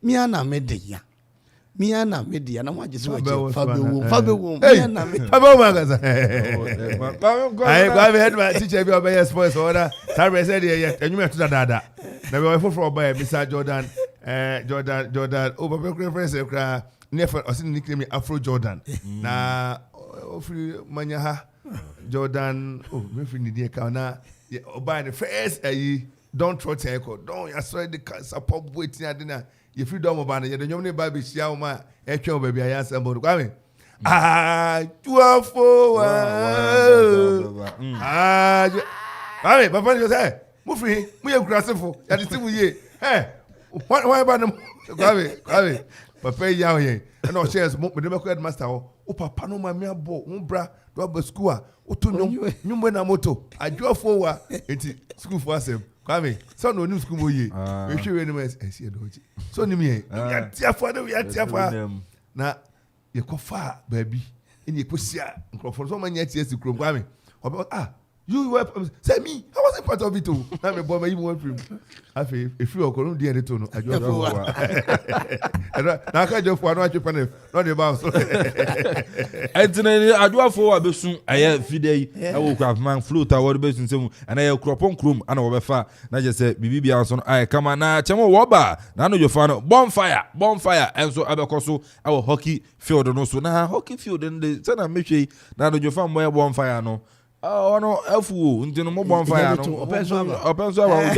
Miana media. Na waje so Fabio. I go ahead my teacher be obey sports order. Tarbe said here and you met to dada. Na we for by Mr. Jordan over reference kra never o sin nickname Afro Jordan. Na free manyaha Jordan me free ni dey na buy the first don't trot echo don't aside the support waiting adina you freedom of ban you the nyom ne ba be hia ma etwe baby ayan sambo kwame tuafo kwame papa you say mo free mo ye grasefo ya de timu ye why ba no kwame papa ya ye na o shares mo de make headmaster o papa no ma me abo mo bra do ba school a o to nyum na moto ajuafo wa enti school for asem Kwame, so no new school boy. We show you any see doji. So ni me. Ya tiafa. Na ye ko fa baby. Ni ko sia. Nkrofo so manya tie si krom Kwame. You were say me. I wasn't part of it too. Now me boy, me even went film. I feel if you are going to do it too, I just now I just want to watch your panel. Not the bounce. And then I do a for a soon. I have video. I will craft man float our best in some, and I have crop on crum and over far. Now just say BB Anson. I come on now. Chamo Waba. Now know your fan. Bonfire. And so Abacoso our hockey field and also now hockey field and the son of Michi. Now know your fan where bonfire no. Oh no, F.U. Into no bonfire. Open so I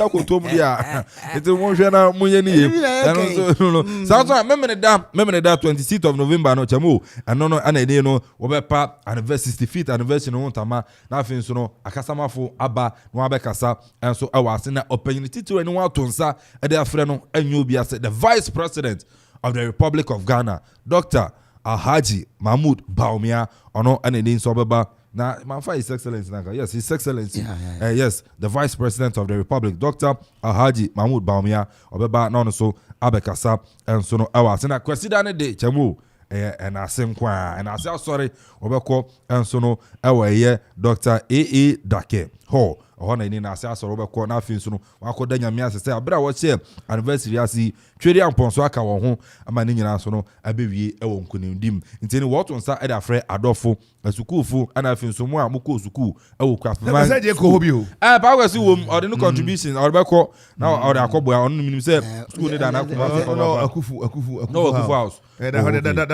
will to me. It's a one channel Muyani. Sounds like memory that 26th of November, no Chamu, and no, and a day no, Obepa, anniversary 65th anniversary no Tama, nothing so no, Akasama for Abba, Noabe Kasa, and so I was in that opportunity to anyone to answer at their friend and you be the Vice President of the Republic of Ghana, Dr. Alhaji Mahmoud Baumia, or no, and a day so Baba. Now, my father is Excellency. Yes, His Excellency. Yes, the Vice President of the Republic, Dr. Alhaji Mahmoud Baumia, Obeba, no, so Abekasa, and so no, I was in a question day, Chamu, and I sing qua, and I say, sorry, Obeko, and so no, I Dr. A. Dake, ho. Ona ni na asa soro be ko na afin so no wako da nyame ase say abra wo che anniversary asi tweri amponso aka wo ho ama ni nyina so no abewie e wo nkunimdim ntini wo to nsa e da frɛ adofo asukufu ana afin so mu a mukɔ suku e wo craft man say je ko hobi o pa kwasi wo or the contribution or be ko na or akɔbo a ɔno minim sɛ school ni da na akɔbo no akufu house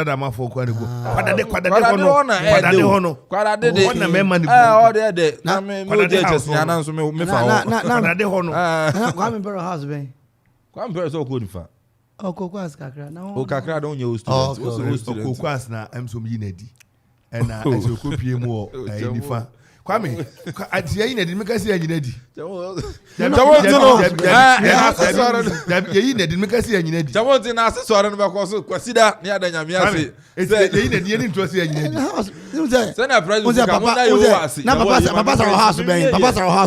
da ma fo kwa de go kwada de hono na me mani all there na me just so me fa na de hono kwa me bro house ben kwa me so ko nifa okokwas kakra na o kakra don you student okokwas na emso mi na di na eso ko pie mu o nifa kwa me atia yi na di me ka si anyina di yi na di me ka si anyina di jawo ti na asesore no be ko so kwasida ni adanyame ase yi na di ni to si anyina di say na president ka mo na yo ase na papa sa house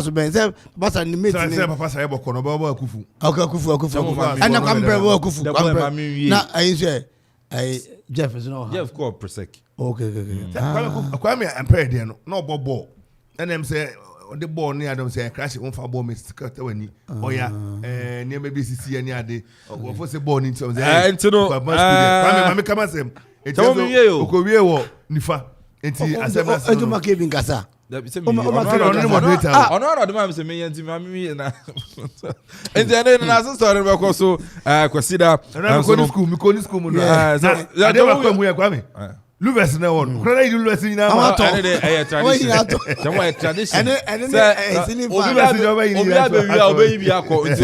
ben say papa sa ni mate ni say papa sa e boko no ba akufu ana kwa mbre bo akufu na ayi say Jeff is no Jeff call Presec okay kwa me ampere de no na obobo na em say the ball ni adam say crash on fa ball me skata wani oya ni me bi sisi ani ade ofo say ball ni nti say ntino kwa me kama sem okowie wo nifa enti asema ejuma Kevin Kasa ono de ma me say me yanti ma me na enti ene na so story be ko so kwasida mi ko ni school mu na ade wa kwa mu ya kwa me Luvers na won. Kura yi Luvers ni na ma. Eh tradition. Jamu tradition. Ene obi bi akọ.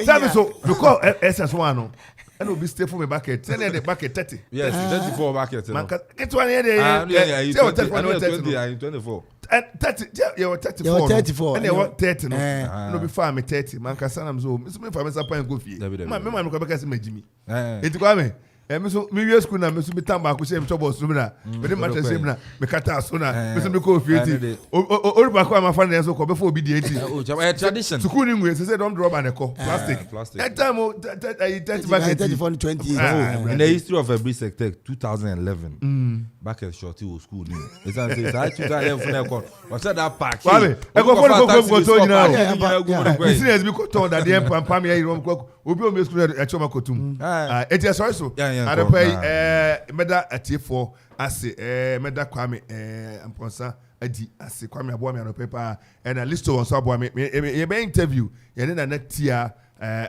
Sabe so because SS1 no. And will be stay for me bucket. Send the bucket 30. Yes, 34 bucket. Man get one here there. 24. And 30 you 34. And they want 30 no. No be far me 30. Man ka sanam so. Me fa me sapa en go fie. Man me ko be ka se majimi. Enti kwa me so me we school na me so me tamba ko shey me tobo so na me de matter shey na me kata so na me so me ko fieti o ba ko ma fa na so ko be for obi di eti o jama tradition school ni we say don't drop an ko plastic that time o 30 bucket 34 20 in the history of Ebrisec Tech 2011 back at shorty was school ni it's an say 2011 na ko what's that pack e go for to nyina o business bi ko ton that the pam here ko obi o me school e choma kotum it is also adepay meda atifo ase meda kwame amponsa adi ase kwame abo me anopepa and a list on so abo me be interview ye na na tia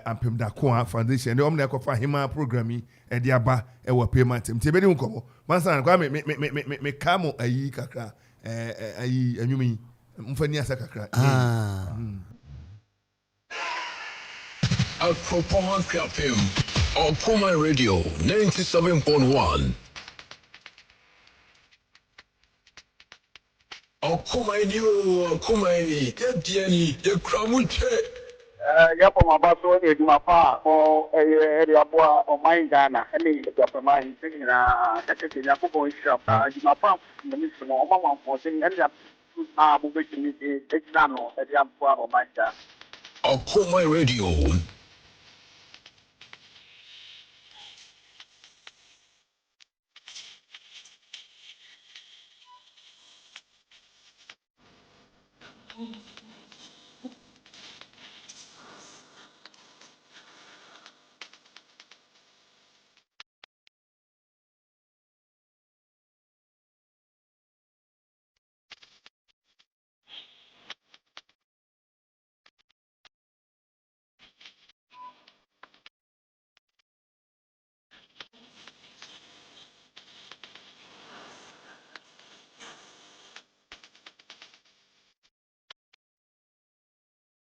ampem da ko foundation de omna ekofa hima programming e de aba e wo payment mti be ni nkomo mansa kwame me kamo ayi kakra ayi anwumi mfani asa kakra Okoman Kasa, Okoman Radio 97.1. Okoman, Diani, the Kramunche. Yapo mabaso ni edumapa o area boa o Ghana any Japama in na tete nyapo shop edumapa ni so o mama for sing and ya mo be ni exano area boa o Ghana. Okoman Radio.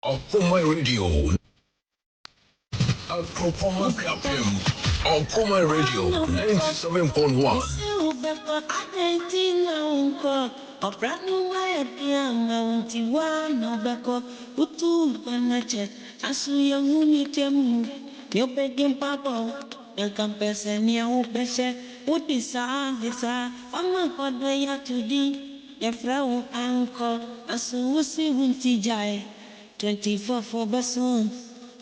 Okoman Radio. Okoman Kasa. Okoman Radio 97.1. Yefrau anko asusi wuntijai 24 for basun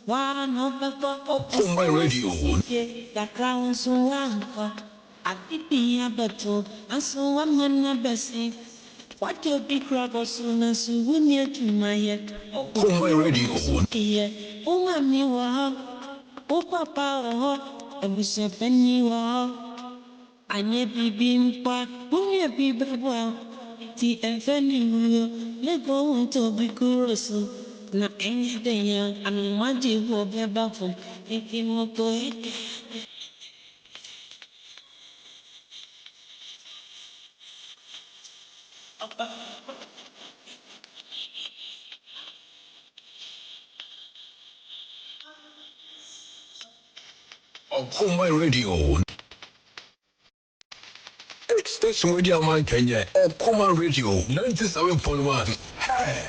one of the Okoman Radio. the crown so anko Adipiya battle aso wamana besi what your big rubber soon as you win near to my head Okoman Radio. Mami wa papa wa ebuse penny wa anye bibimpa bunye bibwa ti efeni wo lego to be kuroso na enye de ya anwaji wo beba fo eki mo to Okoman Radio. It's Station Radio Man Kenya. Okoman Radio 97.1. Hey.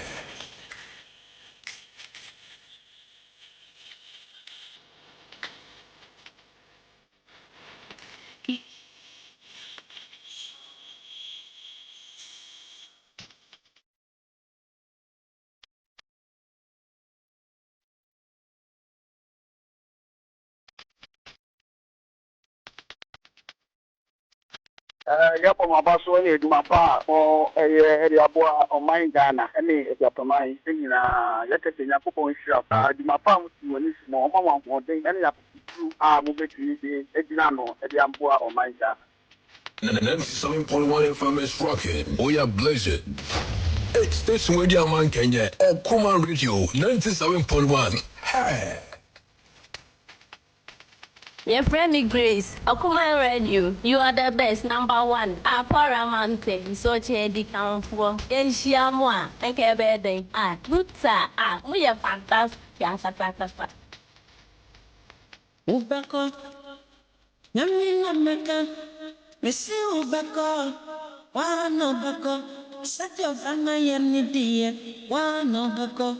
Yapo mabaso ni eduma pa o eri aboa o man Ghana ene ejapamai nyina yakete nyakopon hira pa eduma pa mu woni mo o ma wan den ene ya a mo betiri de ejina no edi aboa o man Ghana 97.1 FM is rocking. Oh yeah, blaze it. It's Station Radio Man Kenya. Okoman Radio 97.1. Hey. Your friend Grace, Okoman Radio, you are the best, number one. A paramount, so chedi come for. And she amwa, and kebede. Ah, good sir, we are fantastic. Yasapata. Ubako Namina meka Missy Ubako One Obako Set your family and dear One Obako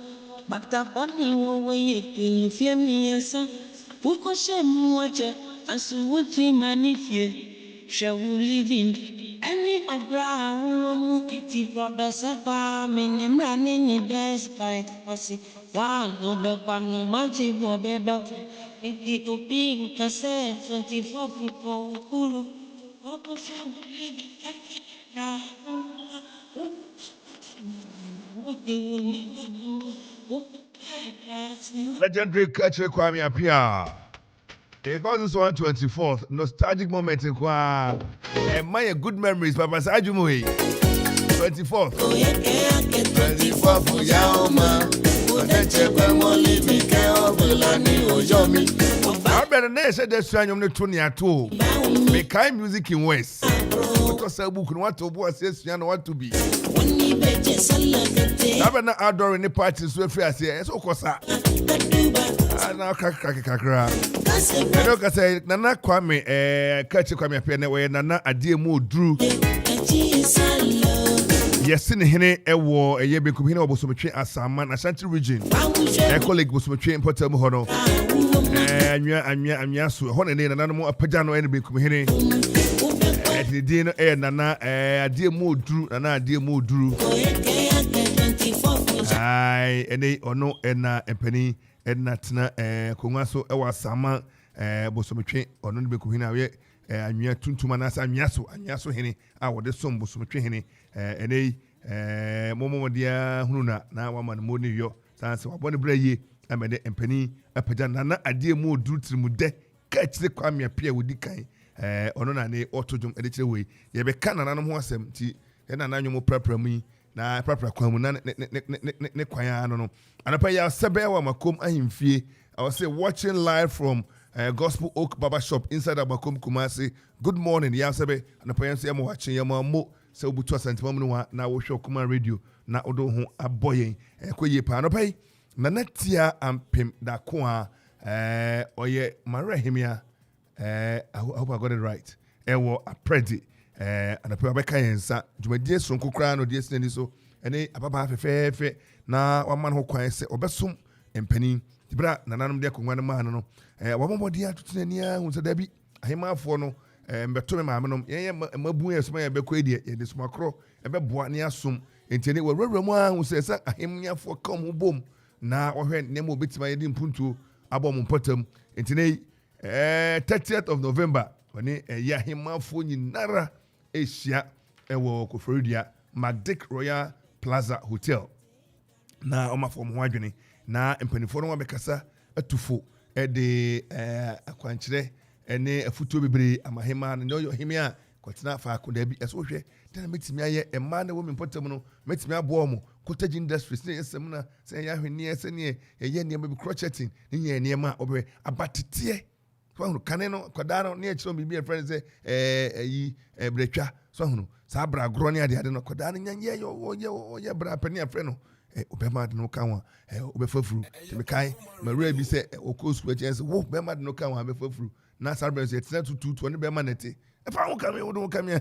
Bakta Bonnie will wait in fear me as a Buko Shem Water and so would be manifie. Shall we live in any of brown kitty brothers of farming and running in best by Ossie? One Obako, multi Bobby. It will be a 24 people who Legendary Kache Kwame Apia. They call this one 24th. Nostalgic moment in Kwa. And my good memories, Papa Sajumui. 24th. 24th for Yaoma. I better not say this one. I'm not 22. Make kind music in West. Because I book what to boy says you want to be. I better not outdoor in the parties where I say, it's Okosa. And now kakra. I don't say, Nana Kwame, Kachi Kwame Apia, Nana Adiemu Drew. Yes, in Hene, a war, a year becoming a Bosumetri Asaman, Ashanti region. A colleague Bosumetri in Porto Mohono. And Yasu, Honey, and another more Pajano and become Hene. At the dinner, and Nana, a dear mood drew, and a dear mood drew. Aye, and they or no, and penny, and Natina, Kungaso, our Sama, Bosumetri, or not becoming away. And you are Tuntumanas and Yasu Hene, our the son Bosumetri Hene. And Momo dear Huna, now one man more New York, Sans one bray, I made a penny, a pajana, a dear more do to Mude, catch the Kwame appear with the kind, on an auto edited way. You have a canon and more empty, and an annual prepper me, now proper Quamunan, I don't know. And I pay our Sabewa Macomb, I am fear. I was say watching live from Gospel Oak Baba Shop inside of Macomb Kumasi. Good morning, Yasabe, and I pay I'm watching your mom. So butu asantima mu na wo hwe Okoman Radio na odo ho aboyen ekoye pa no pai Nanetia ampem dakoa oye marehimia I hope I got it right. Ewo apredi and a pebeka yensa dwumadie sonko kra no die sinani so ene ababa fefefe na waman ho kwan se obesum empani tibra nananom de akongwa no ma no wabomodi atutunani a hu se da bi ahemafo no mbeto me maamenom ye mabu yesoma ye bekọ edie ye de somakro ebeboa ne asom entene wawura mu a hu se sa ahemnyafo kam ho bom na ohwe nemo betima ye di mpuntuo abom mpatam entene 30th of November wani ya himafo nyinara Asia ewo Koforidia Magdic Royal Plaza Hotel na omafo mo adwene na empanifo no wabekasa atufo de akwankyere ene afutuo bebre amahema no yo hemia kwatena fa akoda bi eso hwe tena metimi aye ema na wo mempotam no metimi abo mo cottage industries ne yesem na se ya hwene ese ne ye ne ma bi crocheting ne ye ne ma obe abatete so kane no kwada no ne akiro bibi friend say ayi bretwa so hunu sa bra gro ne ade no kwada no nyanye ye bra pani afre no obema de no kanwa obefafuru temikai mawura bi say okosu agents wo obema de no kanwa obefafuru na sarbe say tena tutu ne bema nete efa ho kame wo do kame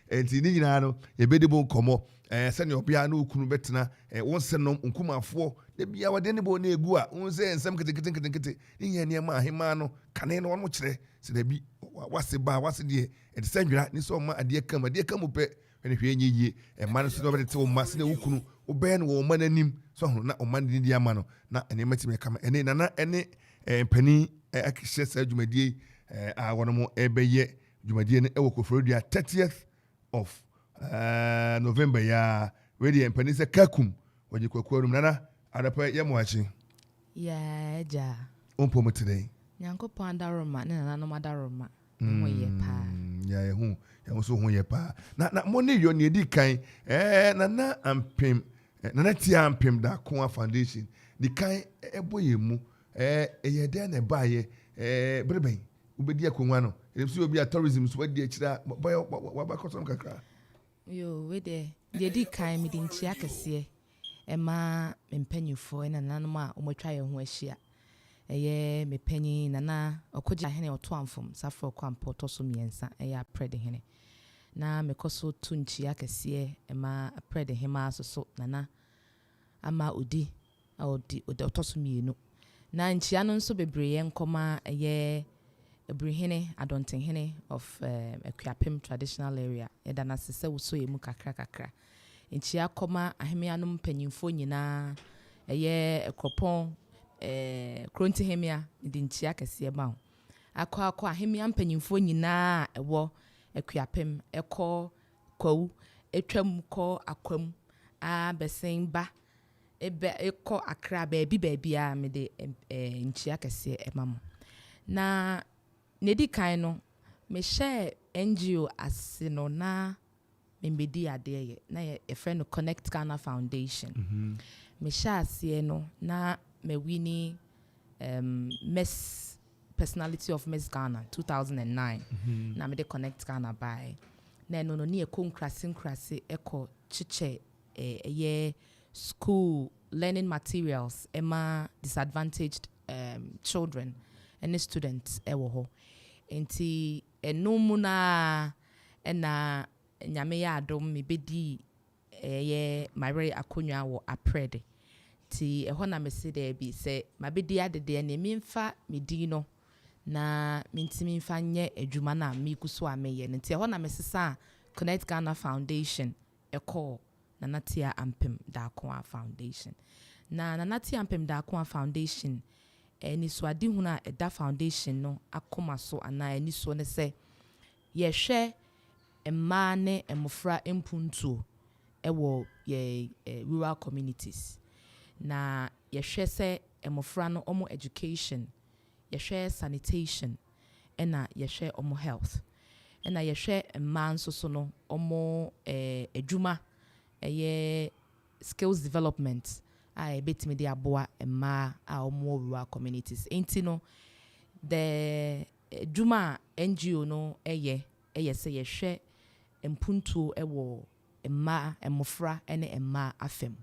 enti ni nyina no ye bedi bo komo se ne obia na okunu betena won se no nkumafo de bia wade ne bo na egu a won se ensem kete ni nya ma ahema no kane no won kire se da bi wase ba wase de e de sanwira ni so ma ade kam pe ene hwe nyeye ma no so no bede te wo ma se na okunu obe no wo ma nanim so ho na o ma ni di ama no na ene matime kama ene na ene pani akihye sa dwumadie a wono mo ebeye dwumadie ne ewo Koforodia 30th of November ya wedi empani se kakum waje kwakwarum nana adapa yemoachi ya ja ompo mo today nyankopon adaroma ne nana no madaroma mo ye pa ya ye so ho ye pa na mo ne yo ne di kan nana ampem nana tia ampem da Koa Foundation di kan eboye mu ye de na baaye breben ubedi akonwa no emsi obi a tourism so wadi akira wabakosom kakra yo we de di kan mi di nchia kese ema mpanyufo na nanom a omotwa ye ho ahia eye mepanyi nana okoja hene oto amfom safro kwampo to so miensa eye pred hene na mekoso tu nchia kese ema pred hema so nana ama odi oto so mienu na nchia no nso bebre ye nkoma eye Ebrihene Adontenhene of Akuapem traditional area eda na sese wuso yemu kakra nchia koma ahemianum panyimfo nyina eye ekropon kronti hemia ndi nchia kese ma akọ ahemian panyimfo nyina ewo Akuapem ekọ kwawu etwam kọ akwam a besen ba ebe ekọ akra baabi a mede nchia kese emam na nedi kan no me share NGO asino na membedi ade na a friend no Connect Ghana Foundation me share ase no na me wini Miss Personality of Miss Ghana 2009 na me de Connect Ghana by na no ni krasi eko chiche ye school learning materials ema disadvantaged children and students ewo ho enti enum na ena nyame ya adom me bedi ye mare akonwa wo aprede ti eho na me se de bi se mabedi adede na memfa medi no na mintimi mfa nye adwuma na mekuso ameye nti eho na me sesa Connect Ghana Foundation eko na natia ampem da Koa Foundation na natia ampem da Koa Foundation eni so ade huna eda foundation no akoma so ana eni so ne se ye hwe emma ne emofra empuntuo ewo ye rural communities na ye hwe se emofra no omo education ye hwe sanitation ena ye hwe omo health ena ye hwe emma nso so no omo edwuma ye skills development I betimi de aboa ema a omo rural communities enti no the juma NGO no eye se ye hwe empuntuo ewo ema emofra ene ema afem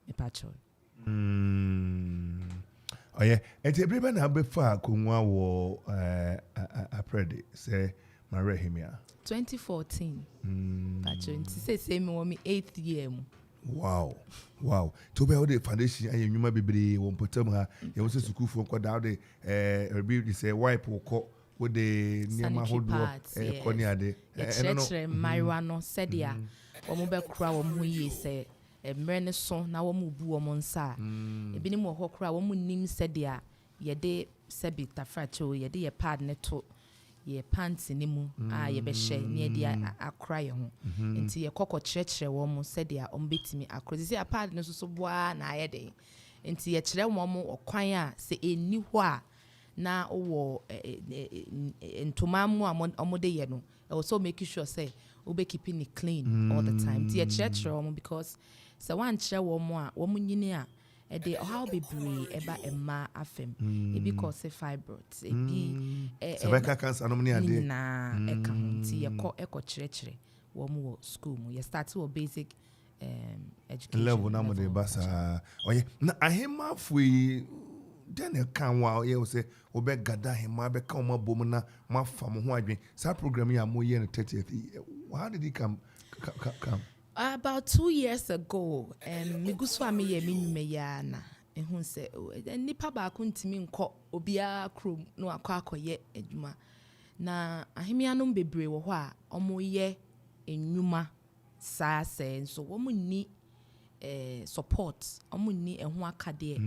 me pacho Oh yeah, and everybody na be far kunwa wo aprede say marehimia 2014. But you say same me 8th year mu. Wow. To be all the foundation and you might be one potem ha. You want to school for quite out the say wipe or co with the near hold corner de. Marijuana said ya. Omobe kra wo mu yi say mmerɛ ne so na wo mu bu wo nsa ebi ne mo hɔ kra wo mu nim sɛdeɛ ye de sɛbi tafracho ye de ye pad ne to ye pants ne mu a ye bɛhyɛ ne de akra ye ho nti ye kɔkɔ kyerɛkyerɛ wo mu sɛdeɛ ɔmbetimi akra sisi a pad ne so boa na ayɛ den nti ye kyerɛ wo mu ɔkwan a sɛ eni hɔ a na wo ntoma mu a ɔmode ye no also make sure say we be keeping it clean all the time nti ye kyerɛkyerɛ wo mu because so one kyerɛ wo mu a wo mu nyine a ɛde how be brave eba emma afem ebi cause fibroids ebi cervical cancer no mani ade na eka nti ye kɔ kyerɛkyerɛ wo mu wo school mu ye start wo basic education level na mo de basa oye na ahema fui den kan wa ye say obe gada ahema be kan mo bom na mafa mo ho adwen sa program ya mo ye no 30th. How did he come? About 2 years ago, migusu me ye me ya na ehun se nipa ba ko ntimi nkɔ obia krom no akɔ adwuma na ahemia no bebre wo hɔ a ɔmo ye enwuma saa sɛ nso wo mu ni support ɔmo ni ɛho akade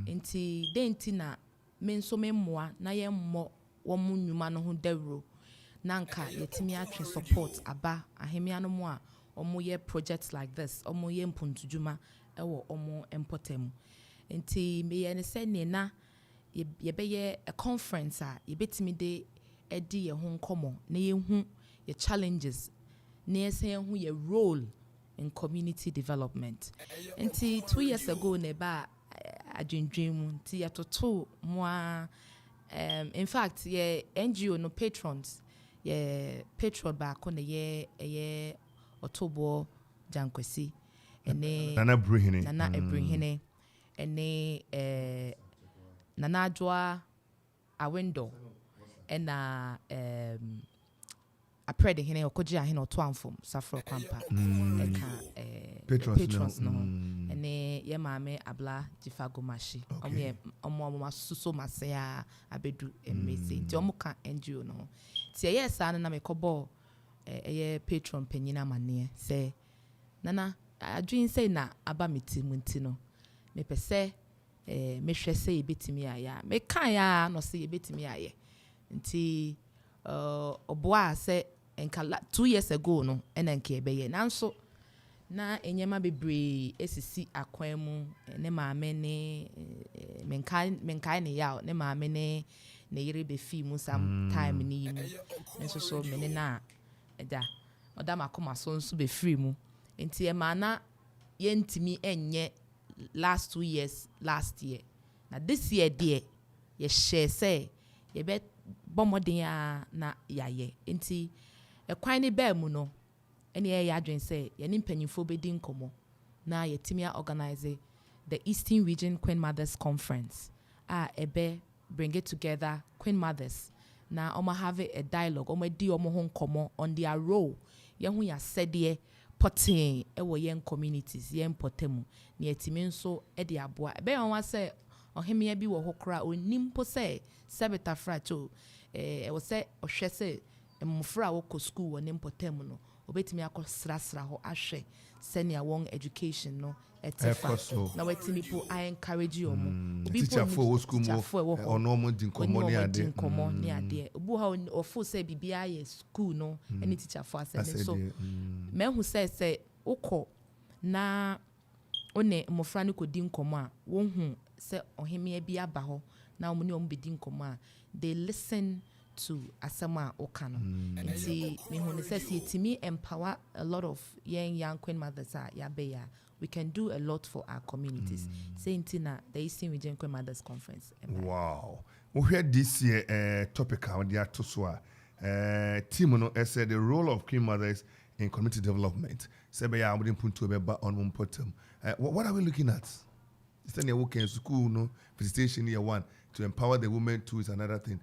nti denti na me nso me mmoa na ye mmɔ wo mu nwuma no ho dawuro na nka yetimi atwe support aba ahemia no mu a omo ye projects like this omo ye mpuntujuma ewo omo empotem nti me ye ne se ne na ye be ye a conference a ye betimi de edi ye ho nkomo na ye hu ye challenges na ye se hu ye role in community development nti 2 years ago ne ba adwendwem nti ye toto mo in fact ye NGO no patrons ye patron ba ko ne ye Otobo Jankwesi ene Nana Ebrihene ene Nana Joa Awendo ena aprede hene okoji ahene otoamfom Safro Kwampa eka patrons no ene ye maame abla jifagomashi omo masuso masea abedu emezi nti omo ka NGO no ti ye sa na mekobo eye patron penyina mane say nana adwin say na aba metimu nti no me pese mehwe say ebetimi aya me kan ya no say ebetimi aye nti oboa say enka 2 years ago no ena nke ebeye nanso na enyema bebre esisi akwan mu ne maame ne menkai ne yaw ne maame ne yire be fi mu some time ni yimu nso so me ne na eda odama koma so nso be free mu enti e mana ye ntimi enye last 2 years last year na this year there ye share say ye be bomoden a na yaye enti e kwan ne ba mu no ene ye adwen say ye ne mpanyimfo be di nkomo na ye timia organize the Eastern Region Queen Mothers Conference ebe bring it together Queen Mothers na omo have a dialogue omo di omo ho nkomo on their role ye hu ya sede potin ewo yen communities yen potemu na yetimi nso e de aboa ebe yon wa say ohemia bi wo hokra onimpo say sebeta fracho wo say ohwe say mmofra wo ko school wo nimpotemu no obetimi akosrasra ho ahwe senior won education no etifa na wetimi po I encourage you omo obi teacher for school mo ono mo din komo ne ade obu ha ofo say bibia ye school no any teacher for asede so me hu say ukọ na one mmofra no kodi nkomo a wo hu say ohemia bi aba ho na omo ne omo bedi nkomo a they listen to asama okano nti me hu ne say yetimi empower a lot of young Queen Mothers ya we can do a lot for our communities. Saying Tina, the Eastern Region Queen Mothers Conference. Wow. We heard this year topic on the Atoswa. Team no said the role of Queen Mothers in community development. Sebeya wouldn't put to a on one bottom. What are we looking at? Instead of working in school, no visitation year one to empower the women too is another thing.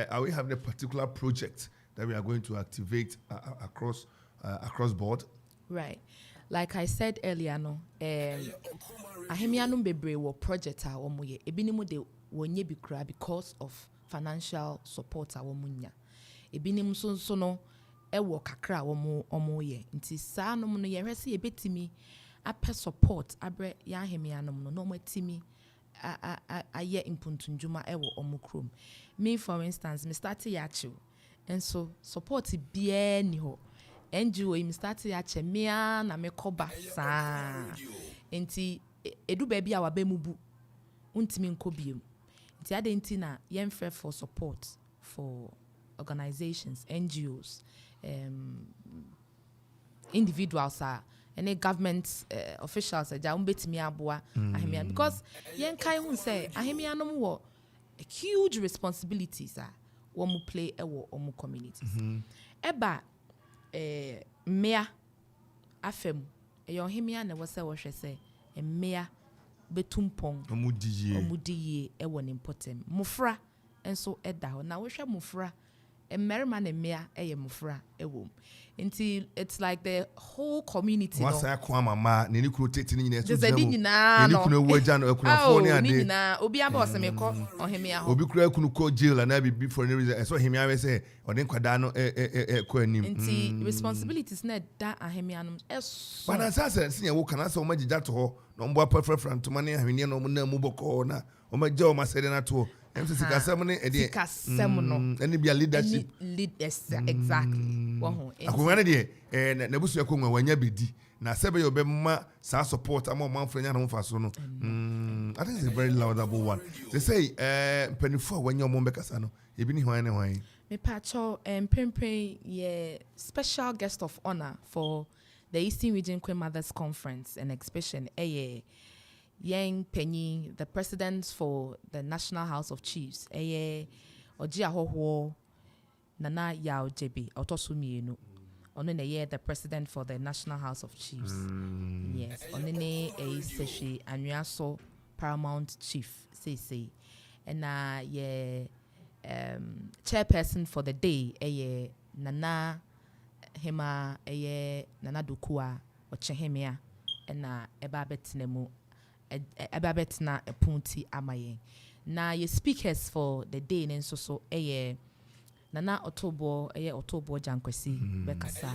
Are we having a particular project that we are going to activate across board? Right. Like I said earlier, no, ahemianum bebre wo project a wo ye ebinim de wonye bikura because of financial support a wo nya. Ebinim so no ewo kakra wo ye. Nti saa no no ye hwese ye betimi apɛ support abre ya ahemianum no mo timi aye impuntunjuma ewo omo krom. Me for instance, me start yachiw. And so support bia ni ho. NGO im start yache mea na me koba saa. Enti edu baby a wabe mubu untimi nkobiem. Nti ade nti na yemfre for support for organizations, NGOs, individuals any government officials ja umbetimi aboa ahemia because yen kai hu say ahemia no wo huge responsibilities wo play ewo omu communities. Eba mmea afem eyo ahemia na wo say wo hwe say mmea betumpong omudiye ewo ne important mufra enso eda ho na wo hwe mufra mmerima na mmea eye mufra ewo. Until it's like the whole community. Once I come, mama, ni kunu tete ni nyina. Just ni na no. Ni kunu waja no kunu fo ni ade. Ni na obi aba se me ko ohemia ho. Obi kura kunu ko jail na be for any reason. So ohemia we say ode nkwada no ko anim. Until responsibilities na da ahemia no eso. Bana sasa se wo kana se o magija to ho no mbo preference to mane ahemia no na mu boko na o magja o masede na to. Sikasem ne ede. Sikasem no. Any be leadership. Exactly. Wo akwanya de na busu akonwa wanya bedi na sebe yo be ma sa support am manfranya na mfa so no I think it's a very laudable one. They say penifo wanya mo bekasa no ebi ni hwan ne hwan me pacho pempen ye special guest of honor for the Eastern Region Queen Mothers Conference and Exhibition Yang Penny, the president for the National House of Chiefs Oji Ahoho Nana Yao JB Autosumienu. Onene the president for the National House of Chiefs. Yes. Onene Seshi Anyaso Paramount Chief say. And chairperson for the day Nana Hema Nana Dukua Ochehemia and Ebabetnemu Ebabetna Epunti Amaye. Na ye speakers for the day and so Nana Otobo Jankwesi Bekasa.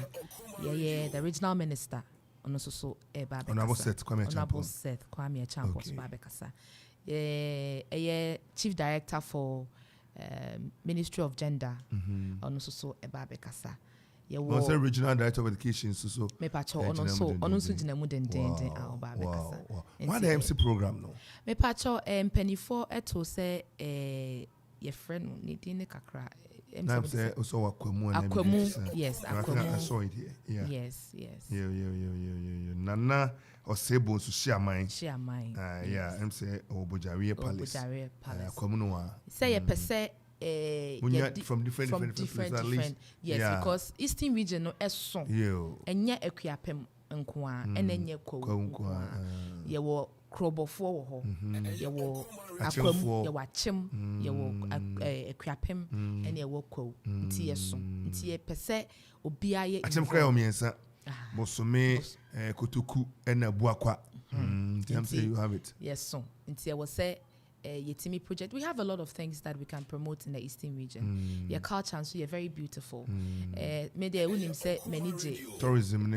The regional minister on so Eba Honorable Seth Kwame Champos Babekasa. Chief director for Ministry of Gender on so Eba Bekasa. Was a regional director of education so me pacho on so jinemu den Aba Bekasa. What the MC program no? Me pacho penny4 eto say your friend ni din kakra. I'm say also Akwemu. Yes, Akwemu. I saw it here. Yeah. Yes. Yeah. Nana Osebo so share mine. Yeah, I'm say Obojare Palace. Akwemu no wa. Say a percent from different yes, yeah. Because Eastern Region no eson. Enye Ekuapem nkoa enenye kwa. Ye wo Krobofo wo ho. Ye wo Akwemu, ye wo Achim, ye wo Ekuapem ene ye wo kwa. Nti yeson. Nti ye pese obia ye Achim kra omiensa. Bosome Kotoku ena Buakwa. I'm saying you have it. Yes, so. Nti ye wo say Yetimi project. We have a lot of things that we can promote in the Eastern region. Your culture and so you're very beautiful. Maybe I wouldn't say many tourism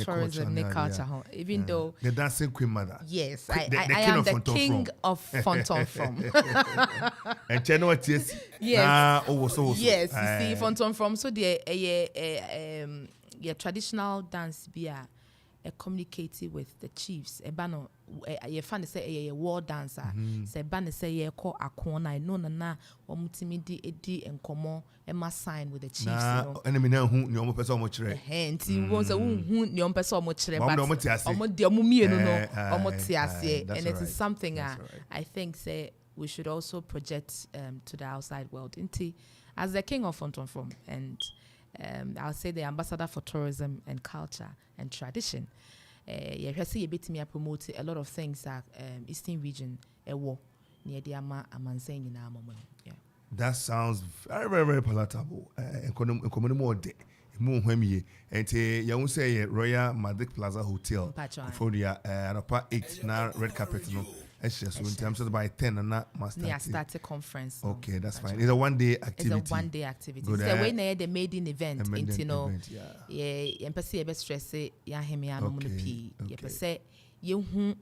culture. Even though the dancing queen mother. Yes, I am the king of Fonton from. And Cheno yes. Yes. Yes, you see Fonton from so the traditional dance beer communicating with the chiefs. Ebano ye fan say a war dancer. Say ban say ye call akona no na omutimi di enkomo e ma sign with the chiefs. No enemy na hu ni omo pesa omo kire. Nti won say hu ni omo pesa omo kire but omo de omo mienu no omo tiase and it is something I think say we should also project to the outside world. Nti as the king of Fonton from and I'll say the ambassador for tourism and culture and tradition. yɛhwɛ sɛ yɛbɛtumi promote a lot of things that Eastern region ɛwɔ near the amansan nyinaa ma mo. That sounds very, very, very palatable. Economy more de. More hwemie. Ente ya say Royal Madrid Plaza Hotel. For the upper 8 na red carpet no. So in terms of by 10 and not master. Start a conference. Okay, that's fine. It's a one-day activity. It's a one-day activity. It's the way na the maiden event. You know, yeah. Empathy ebe stress ya hemi anomuno pi. Yepese yehu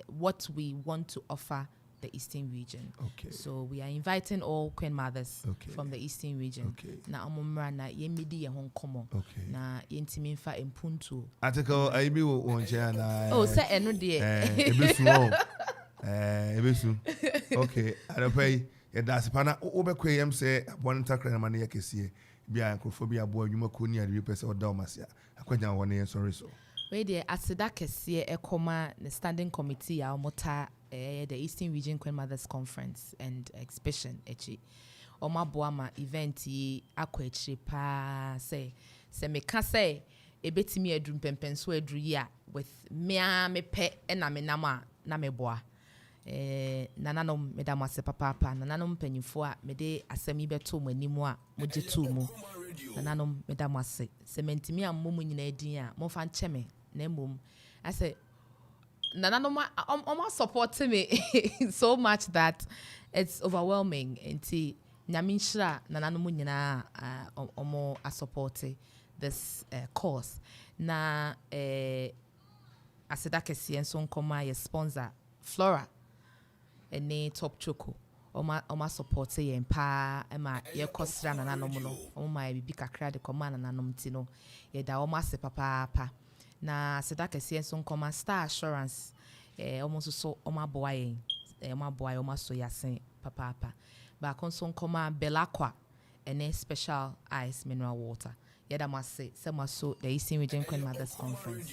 what we want to offer the Eastern region. Okay. So we are inviting all queen mothers from the Eastern region. Okay. Na omumra na yemidi ye hon komo. Okay. Na yentimi fa empuntu. Article I be one chair na. Oh, say eno de. Ebesu. Okay. I don't pay. That's pana obekwe yam say one takra na mane yakese. Bia nkrofobia abo adwuma koni ade pese oda omasia. Akwanya wone sorry so. We there asida kese ekoma the standing committee a omota the Eastern Region Queen Mothers Conference and Exhibition echi. Oma boama event yi akwa echi pa say meka say ebetimi adrum pempenso adru yi a with mea me pe na me nama na me boa. Nananom medam ase papa nananom panyimfo a mede asɛm yi beto mo animu a mogye to mu nananom medam ase sementimi a mo nyina din a mo fa nkyeme na mom I say nananom support me so much that it's overwhelming nti nyame nhyira nananom nyina omo support this cause na aseda kese enso nkoma ye sponsor Flora ene Top Choco oma support ye mpa ema ye kosra nananom no oma ye bibi kakra de koma nananom ti no ye da oma se papa na aseda kese enso nkoma Star Assurance omo so oma boa ye oma so yasen papa ba konso nkoma Belaqua ene Special Ice Mineral Water yeda mase se maso the Eastern Region Queen Mothers Conference